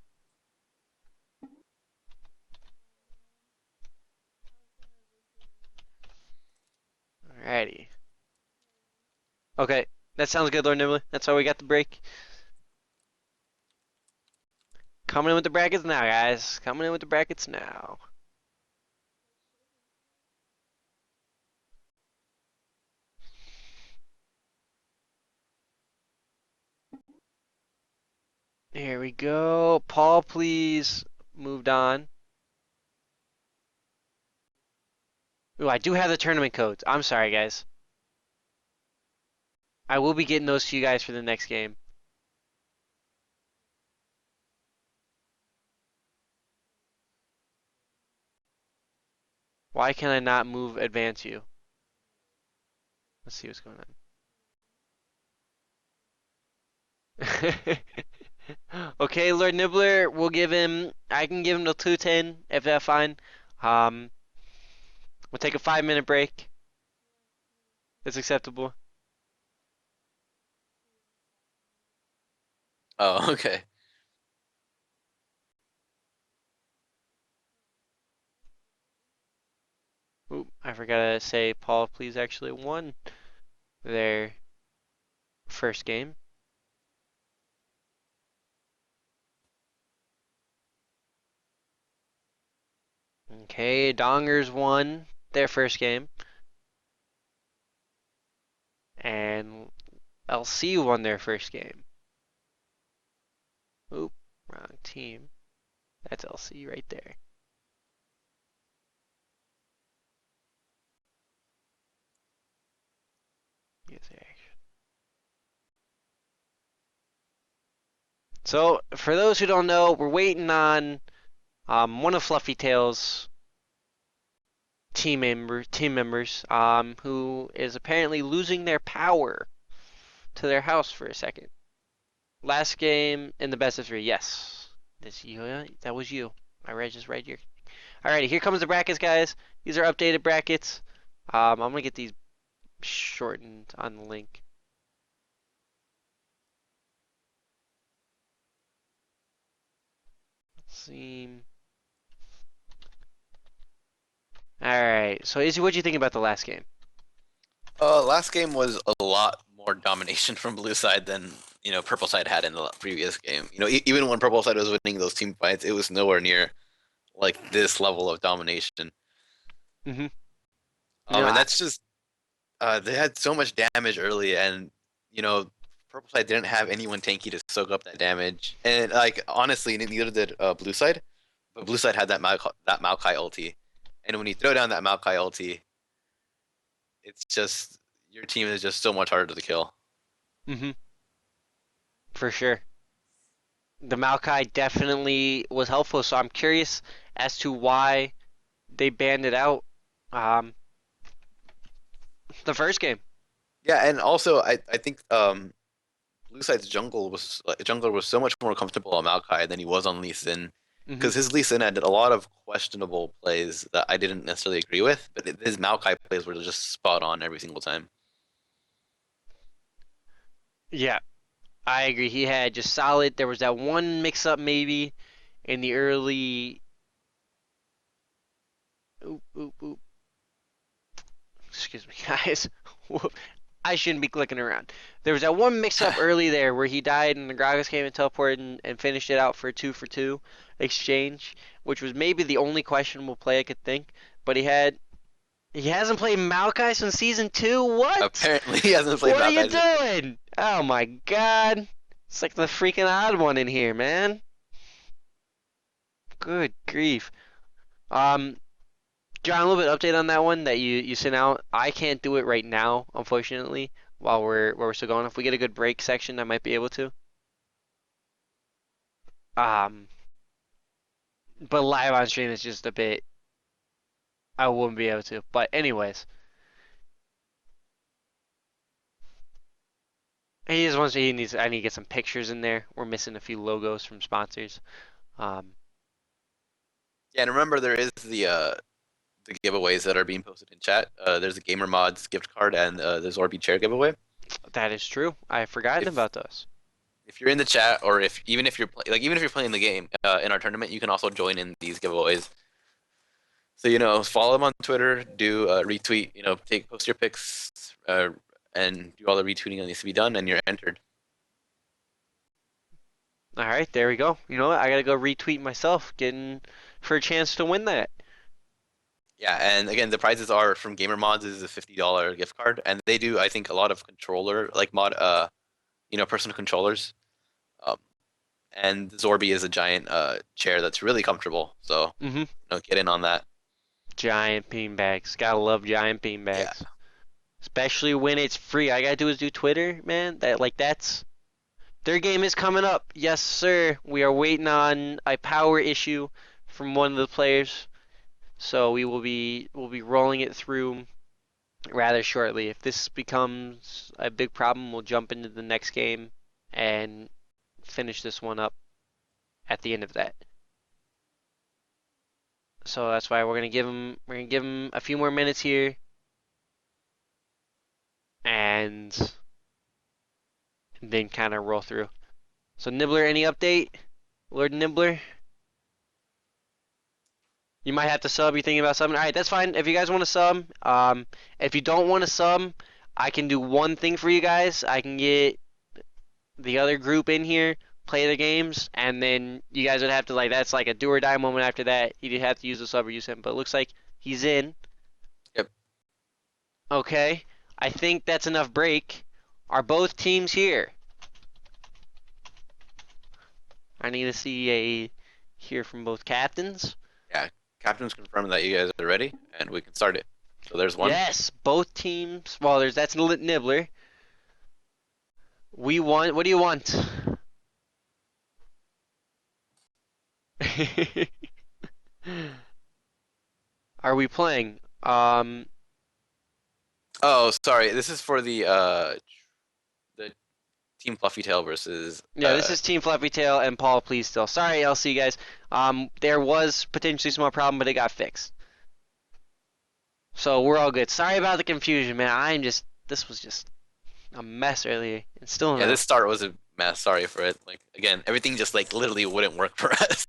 Alrighty. Okay, that sounds good, Lord Nibbler. That's why we got the break. Coming in with the brackets now, guys. Coming in with the brackets now. Here we go. Paul, please. Moved on. Ooh, I do have the tournament codes. I'm sorry, guys. I will be getting those to you guys for the next game. Why can I not move advance you? Let's see what's going on. Okay, Lord Nibbler, we'll give him. I can give him the 210 if that's fine. We'll take a 5-minute break. That's acceptable. Oh, okay. Oop, I forgot to say Paul, please actually won their first game. Okay, Dongers won their first game. And LC won their first game. Oop, wrong team. That's LC right there. Yes, so, for those who don't know, we're waiting on one of Fluffy Tail's team members, who is apparently losing their power to their house for a second. Last game in the best of 3, yes. That was you. I just read your. Alrighty, here comes the brackets, guys. These are updated brackets. I'm gonna get these shortened on the link. Let's see. Alright, so Izzy, what do you think about the last game? Last game was a lot more domination from blue side than purple side had in the previous game. Even when purple side was winning those team fights, it was nowhere near like this level of domination. Mm-hmm. And that's just they had so much damage early, and purple side didn't have anyone tanky to soak up that damage. And like honestly, neither did blue side. But blue side had that Maokai ulti, and when you throw down that Maokai ulti, it's just your team is just so much harder to kill. Mm-hmm. For sure. The Maokai definitely was helpful, so I'm curious as to why they banned it out the first game. Yeah, and also I think blue side's jungler was so much more comfortable on Maokai than he was on Lee Sin, because his Lee Sin had a lot of questionable plays that I didn't necessarily agree with, but his Maokai plays were just spot on every single time. Yeah, I agree. He had just solid. There was that one mix-up maybe in the early. Oop, oop, oop. Excuse me, guys. I shouldn't be clicking around. There was that one mix-up early there where he died and the Gragas came and teleported and finished it out for a 2-for-2 exchange, which was maybe the only questionable play I could think. But he hasn't played Maokai since season 2. What? Apparently, he hasn't played Maokai. What are you doing? Oh my god! It's like the freaking odd one in here, man. Good grief. John, a little bit update on that one that you sent out. I can't do it right now, unfortunately, while we're still going. If we get a good break section, I might be able to. Um, but live on stream is just a bit. I wouldn't be able to. But anyways, he just wants he needs. I need to get some pictures in there. We're missing a few logos from sponsors. Um, Yeah, and remember there is the giveaways that are being posted in chat. There's a GamerModz gift card and the Xorbee chair giveaway. that is true. I forgotten If- about those. If you're in the chat, or even if you're playing the game in our tournament, you can also join in these giveaways. So follow them on Twitter, do retweet, post your pics, and do all the retweeting that needs to be done, and you're entered. All right, there we go. You know what? I gotta go retweet myself, getting for a chance to win that. Yeah, and again, the prizes are from GamerModz is a $50 gift card, and they do, I think, a lot of controller personal controllers. And Xorbee is a giant chair that's really comfortable, so get in on that. Giant beanbags. Gotta love giant beanbags. Yeah. Especially when it's free. All I gotta do is do Twitter, man. That's their game is coming up. Yes, sir. We are waiting on a power issue from one of the players. So we'll be rolling it through rather shortly. If this becomes a big problem, we'll jump into the next game and finish this one up at the end of that. So that's why we're gonna give him a few more minutes here, and then kind of roll through. So Nibbler, any update, Lord Nibbler? You might have to sub. You thinking about subbing? All right, that's fine. If you guys want to sub, if you don't want to sub, I can do one thing for you guys. I can get the other group in here, play the games, and then you guys would have to that's like a do or die moment after that. You'd have to use the sub or use him, but it looks like he's in. Yep. Okay, I think that's enough break. Are both teams here? I need to see hear from both captains. Yeah, captain's confirmed that you guys are ready, and we can start it. So there's one. Yes, both teams. Well, that's Nibbler. We want. What do you want? Are we playing? Oh, sorry. This is for the Team Fluffy Tail versus. Yeah, this is Team Fluffy Tail and Paul. Please still. Sorry, LC guys. There was potentially some more problem, but it got fixed. So we're all good. Sorry about the confusion, man. This was just a mess earlier. It's still Yeah, this start was a mess. Sorry for it. Again, everything just literally wouldn't work for us.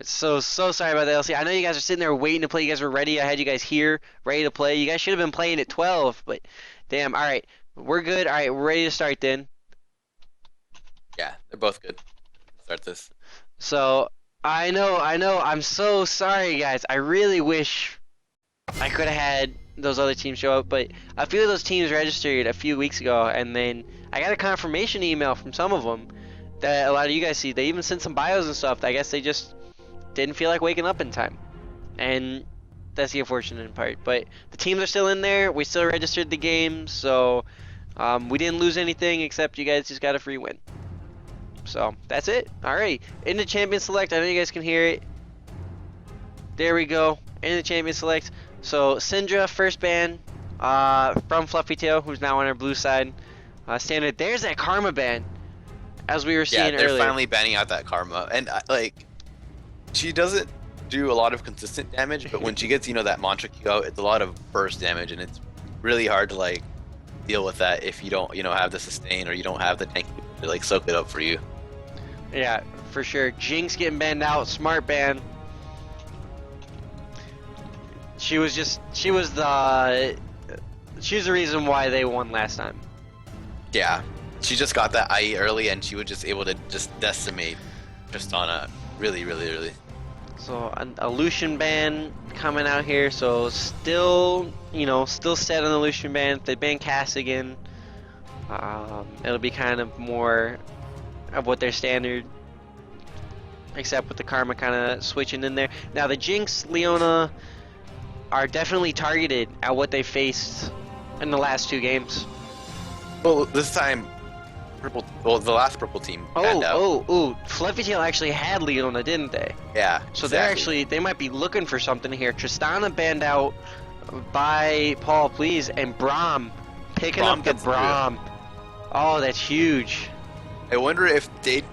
So sorry about that, LC. I know you guys are sitting there waiting to play. You guys were ready. I had you guys here, ready to play. You guys should have been playing at 12, but damn. All right, we're good. All right, we're ready to start then. Yeah, they're both good. Start this. So I know. I'm so sorry, guys. I really wish I could have had those other teams show up, but a few of those teams registered a few weeks ago, and then I got a confirmation email from some of them that a lot of you guys see. They even sent some bios and stuff. I guess they just didn't feel like waking up in time, and that's the unfortunate part. But the teams are still in there. We still registered the game, so we didn't lose anything except you guys just got a free win. So that's it. All right, in the champion select. I know you guys can hear it. There we go. In the champion select. So Syndra, first ban from Fluffy Tail, who's now on our blue side. Standard. There's that Karma ban, as we were seeing they're earlier. finally banning out that Karma, and she doesn't do a lot of consistent damage, but when she gets that mantra Q out, it's a lot of burst damage, and it's really hard to deal with that if you don't have the sustain or you don't have the tank to soak it up for you. Yeah, for sure. Jinx getting banned out. Smart ban. She was the reason why they won last time. Yeah, she just got that IE early, and she was just able to just decimate Tristana really. So a Lucian ban coming out here. So still set on the Lucian ban. If they ban Cass again, it'll be kind of more of what their standard except with the Karma kind of switching in there. Now the Jinx, Leona are definitely targeted at what they faced in the last 2 games. Well, this time, the last purple team banned out. Fluffytail actually had Leona, didn't they? Yeah. So exactly. they might be looking for something here. Tristana banned out by Paul, please, and Braum picking Braum up the gets through. Braum. Oh, that's huge. I wonder if they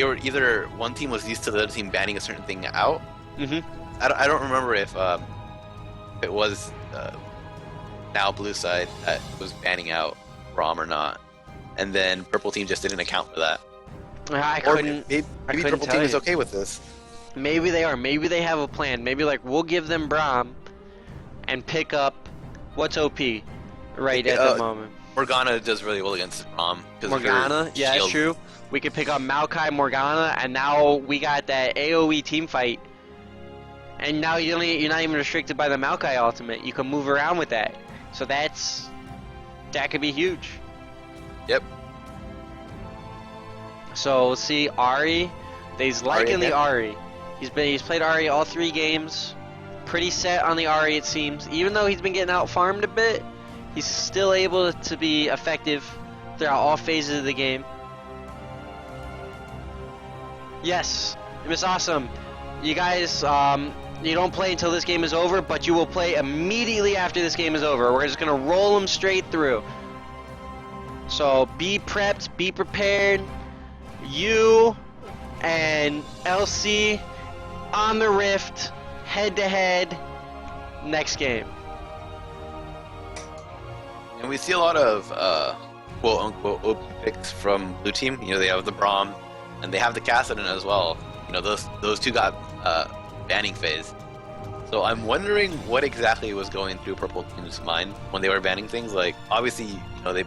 were either one team was used to the other team banning a certain thing out. Mm-hmm. I don't remember if it was now blue side that was banning out Braum or not, and then purple team just didn't account for that. Maybe purple tell team is you. okay with this. Maybe they are. Maybe they have a plan. Maybe like we'll give them Braum and pick up what's OP right at the moment. Morgana does really well against Braum. Morgana, yeah, that's true. We could pick up Maokai, Morgana, and now we got that AoE team fight. And now you're not even restricted by the Maokai ultimate. You can move around with that. So that could be huge. Yep. So let's see, Ahri. He's liking the again. Ahri. He's played Ahri all 3 games. Pretty set on the Ahri, it seems. Even though he's been getting out farmed a bit, he's still able to be effective throughout all phases of the game. Yes, it was awesome. You guys, you don't play until this game is over, but you will play immediately after this game is over. We're just gonna roll them straight through. So be prepped, be prepared. You and LC on the Rift, head to head, next game. And we see a lot of quote unquote OP picks from blue team. You know, they have the Braum and they have the Kassadin as well. You know, those 2 got banning phase. So I'm wondering what exactly was going through purple team's mind when they were banning things. Like obviously, you know, they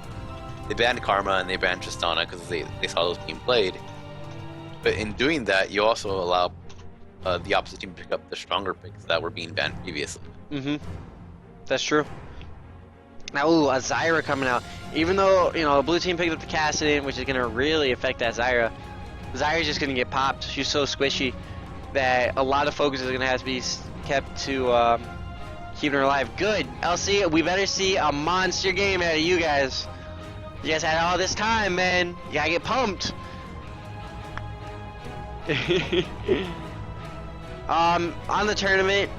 banned Karma and they banned Tristana because they saw those team played. But in doing that, you also allow the opposite team to pick up the stronger picks that were being banned previously. Mm-hmm. That's true. Now, a Zyra coming out. Even though, you know, blue team picked up the Kassadin, which is going to really affect that Zyra. Zyra's just going to get popped. She's so squishy that a lot of focus is going to have to be kept to keeping her alive. Good. LC, we better see a monster game out of you guys. You guys had all this time, man. You gotta get pumped. On the tournament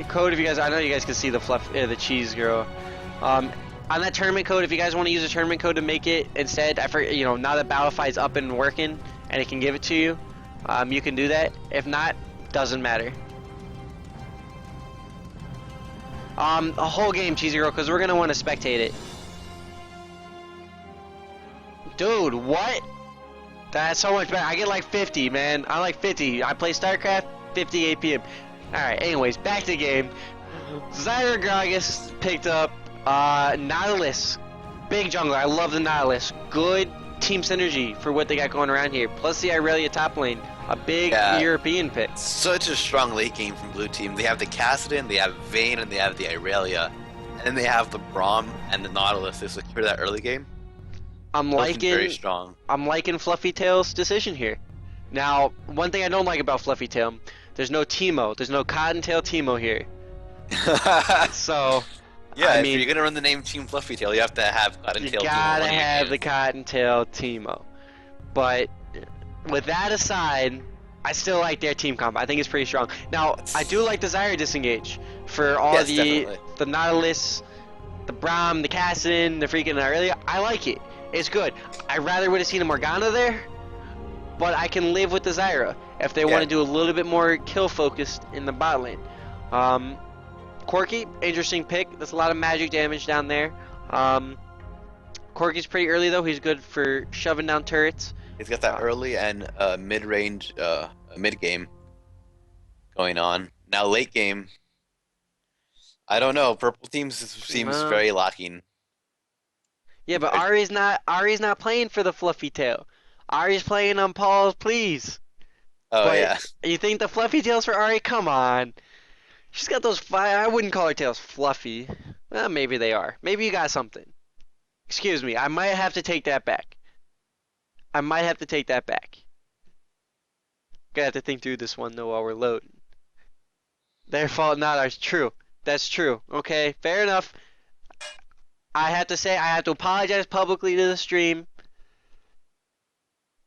code, if you guys, I know you guys can see the cheese girl. On that tournament code, if you guys want to use a tournament code to make it instead, you know, now that Battlefy's up and working and it can give it to you, you can do that. If not, doesn't matter. A whole game, cheesy girl, because we're gonna want to spectate it. Dude, what? That's so much better. I get like 50, man. I like 50. I play StarCraft, 50 APM. Alright, anyways, back to the game. Zyra Gragas picked up Nautilus. Big jungler. I love the Nautilus. Good team synergy for what they got going around here. Plus the Irelia top lane. A big European pick. Such a strong late game from blue team. They have the Kassadin, they have Vayne, and they have the Irelia. And then they have the Braum and the Nautilus to secure that early game. I'm liking very strong. I'm liking Fluffytail's decision here. Now, one thing I don't like about Fluffytail, there's no Teemo. There's no Cottontail Teemo here. So, yeah, I if mean, you're gonna run the name Team Fluffytail, you have to have Cottontail. You gotta have the Cottontail Teemo. But with that aside, I still like their team comp. I think it's pretty strong. Now, I do like the Zyra disengage for all the Nautilus, the Braum, the Kassadin, the freaking Irelia. I like it. It's good. I rather would have seen a Morgana there, but I can live with the Zyra if they want to do a little bit more kill focused in the bot lane. Corki, interesting pick. There's a lot of magic damage down there. Corki's pretty early though. He's good for shoving down turrets. He's got that early and mid-range, mid-game going on. Now late game, I don't know. Purple team seems very lacking. Yeah, but Ahri's not playing for the Fluffytail. Ahri's playing on Paul's please. Oh, but yeah. You think the Fluffytails for Ahri? Come on. She's got those I wouldn't call her tails fluffy. Well, maybe they are. Maybe you got something. Excuse me. I might have to take that back. Gonna have to think through this one though while we're loading. Their fault, not ours. True. That's true. Okay, fair enough. I have to say, I have to apologize publicly to the stream.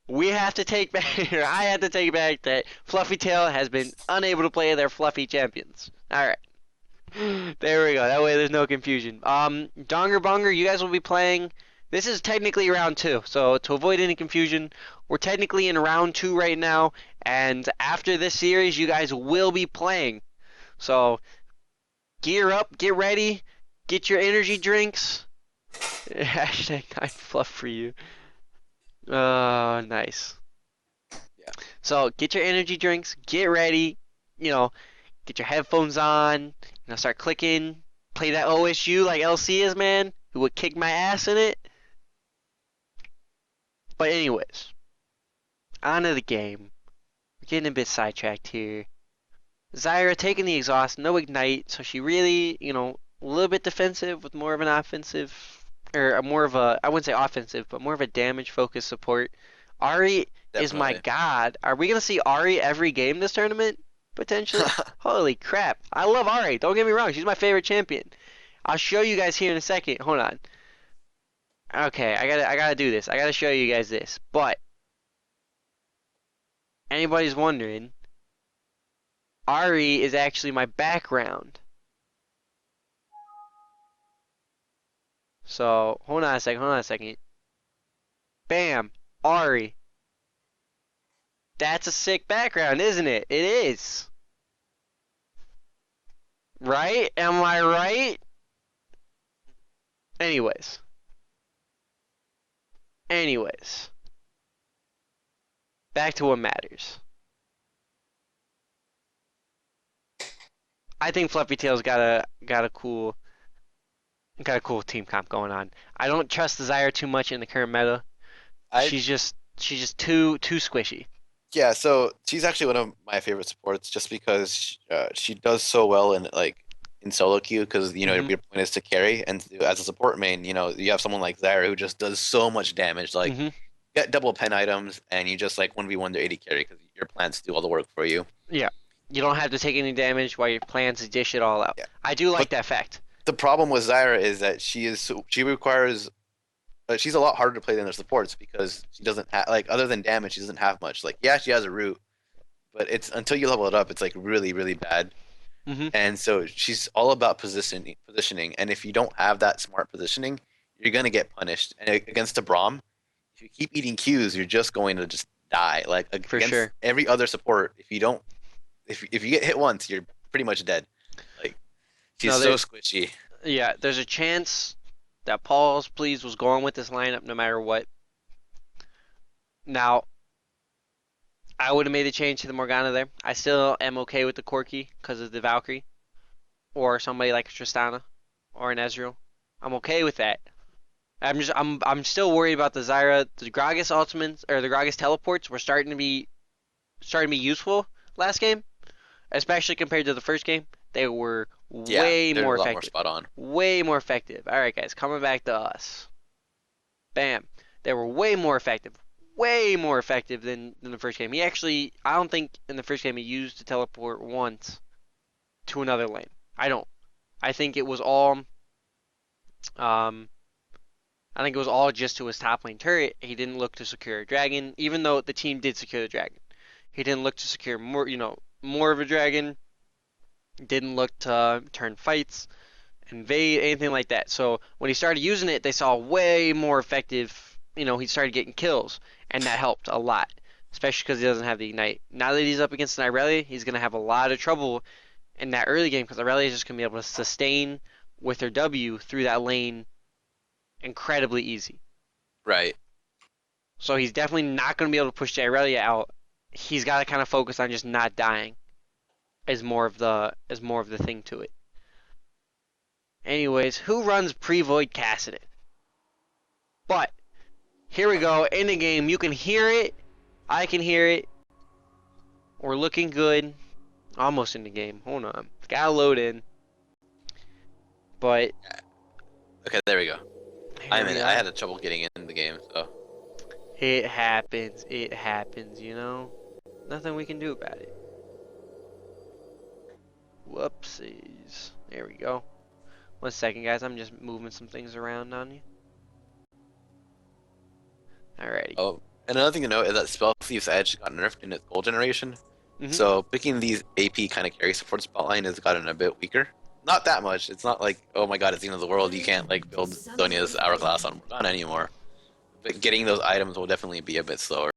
We have to take back, I have to take back that Fluffy Tail has been unable to play their Fluffy champions. Alright. There we go. That way there's no confusion. Donger Bonger, you guys will be playing. This is technically round 2, so to avoid any confusion, we're technically in round 2 right now, and after this series, you guys will be playing. So, gear up, get ready, get your energy drinks. Hashtag 9 fluff for you. Nice. Yeah. So get your energy drinks, get ready, get your headphones on, start clicking, play that OSU like LC is, man, who would kick my ass in it. But anyways, on to the game. We're getting a bit sidetracked here. Zyra taking the exhaust, no ignite, so she really, a little bit defensive with more of an offensive, or more of a, I wouldn't say offensive, but more of a damage-focused support. Ari is my Definitely. god. Are we going to see Ari every game this tournament? Potentially? Holy crap. I love Ari. Don't get me wrong. She's my favorite champion. I'll show you guys here in a second. Hold on. Okay, I gotta do this. I gotta show you guys this. But, anybody's wondering, Ari is actually my background. So, hold on a second. Bam, Ari. That's a sick background, isn't it? It is. Right? Am I right? Anyways. Back to what matters. I think Fluffy Tail's got a cool team comp going on. I don't trust the Zyra too much in the current meta. She's just too squishy. Yeah, so she's actually one of my favorite supports just because she does so well in solo queue because your point is to carry, and as a support main, you have someone like Zyra who just does so much damage. Get double pen items and you just 1v1 to 80 carry because your plants do all the work for you. Yeah, you don't have to take any damage while your plans dish it all out. Yeah. I do like that fact. The problem with Zyra is that she requires. She's a lot harder to play than the supports because she doesn't have other than damage, she doesn't have much. She has a root, but it's until you level it up, it's really really bad. And so she's all about positioning, and if you don't have that smart positioning, you're gonna get punished. And against a Braum, if you keep eating Qs, you're just going to just die. For Against sure. every other support, if you get hit once, you're pretty much dead. She's so squishy. Yeah, there's a chance that Paul's Please was going with this lineup no matter what. Now, I would have made a change to the Morgana there. I still am okay with the Corki because of the Valkyrie. Or somebody like a Tristana. Or an Ezreal. I'm okay with that. I'm still worried about the Zyra. The Gragas ultimates, or the Gragas teleports were starting to be useful last game. Especially compared to the first game. They were way more effective. More spot on. Way more effective. Alright guys, coming back to us. Bam. They were way more effective. Way more effective than the first game. I don't think in the first game he used to teleport once to another lane. I don't. I think it was all just to his top lane turret. He didn't look to secure a dragon, even though the team did secure the dragon. He didn't look to secure more of a dragon. Didn't look to turn fights, invade, anything like that. So when he started using it, they saw way more effective. He started getting kills, and that helped a lot, especially because he doesn't have the ignite. Now that he's up against an Irelia, he's gonna have a lot of trouble in that early game because Irelia is just gonna be able to sustain with her W through that lane incredibly easy. Right. So he's definitely not gonna be able to push the Irelia out. He's got to kind of focus on just not dying. Is more of the thing to it. Anyways, who runs pre-void Cassidy? But here we go in the game. You can hear it. I can hear it. We're looking good. Almost in the game. Hold on. Gotta load in. But okay, there we go. I had trouble getting in the game, so it happens. Nothing we can do about it. Whoopsies. There we go. 1 second, guys. I'm just moving some things around on you. Alrighty. Oh, and another thing to note is that Spell Thief's Edge got nerfed in its gold generation. Mhm. So picking these AP kind of carry support spotline has gotten a bit weaker. Not that much. It's not like, oh my god, it's the end of the world. You can't like build Sonia's Hourglass on Morgana anymore. But getting those items will definitely be a bit slower.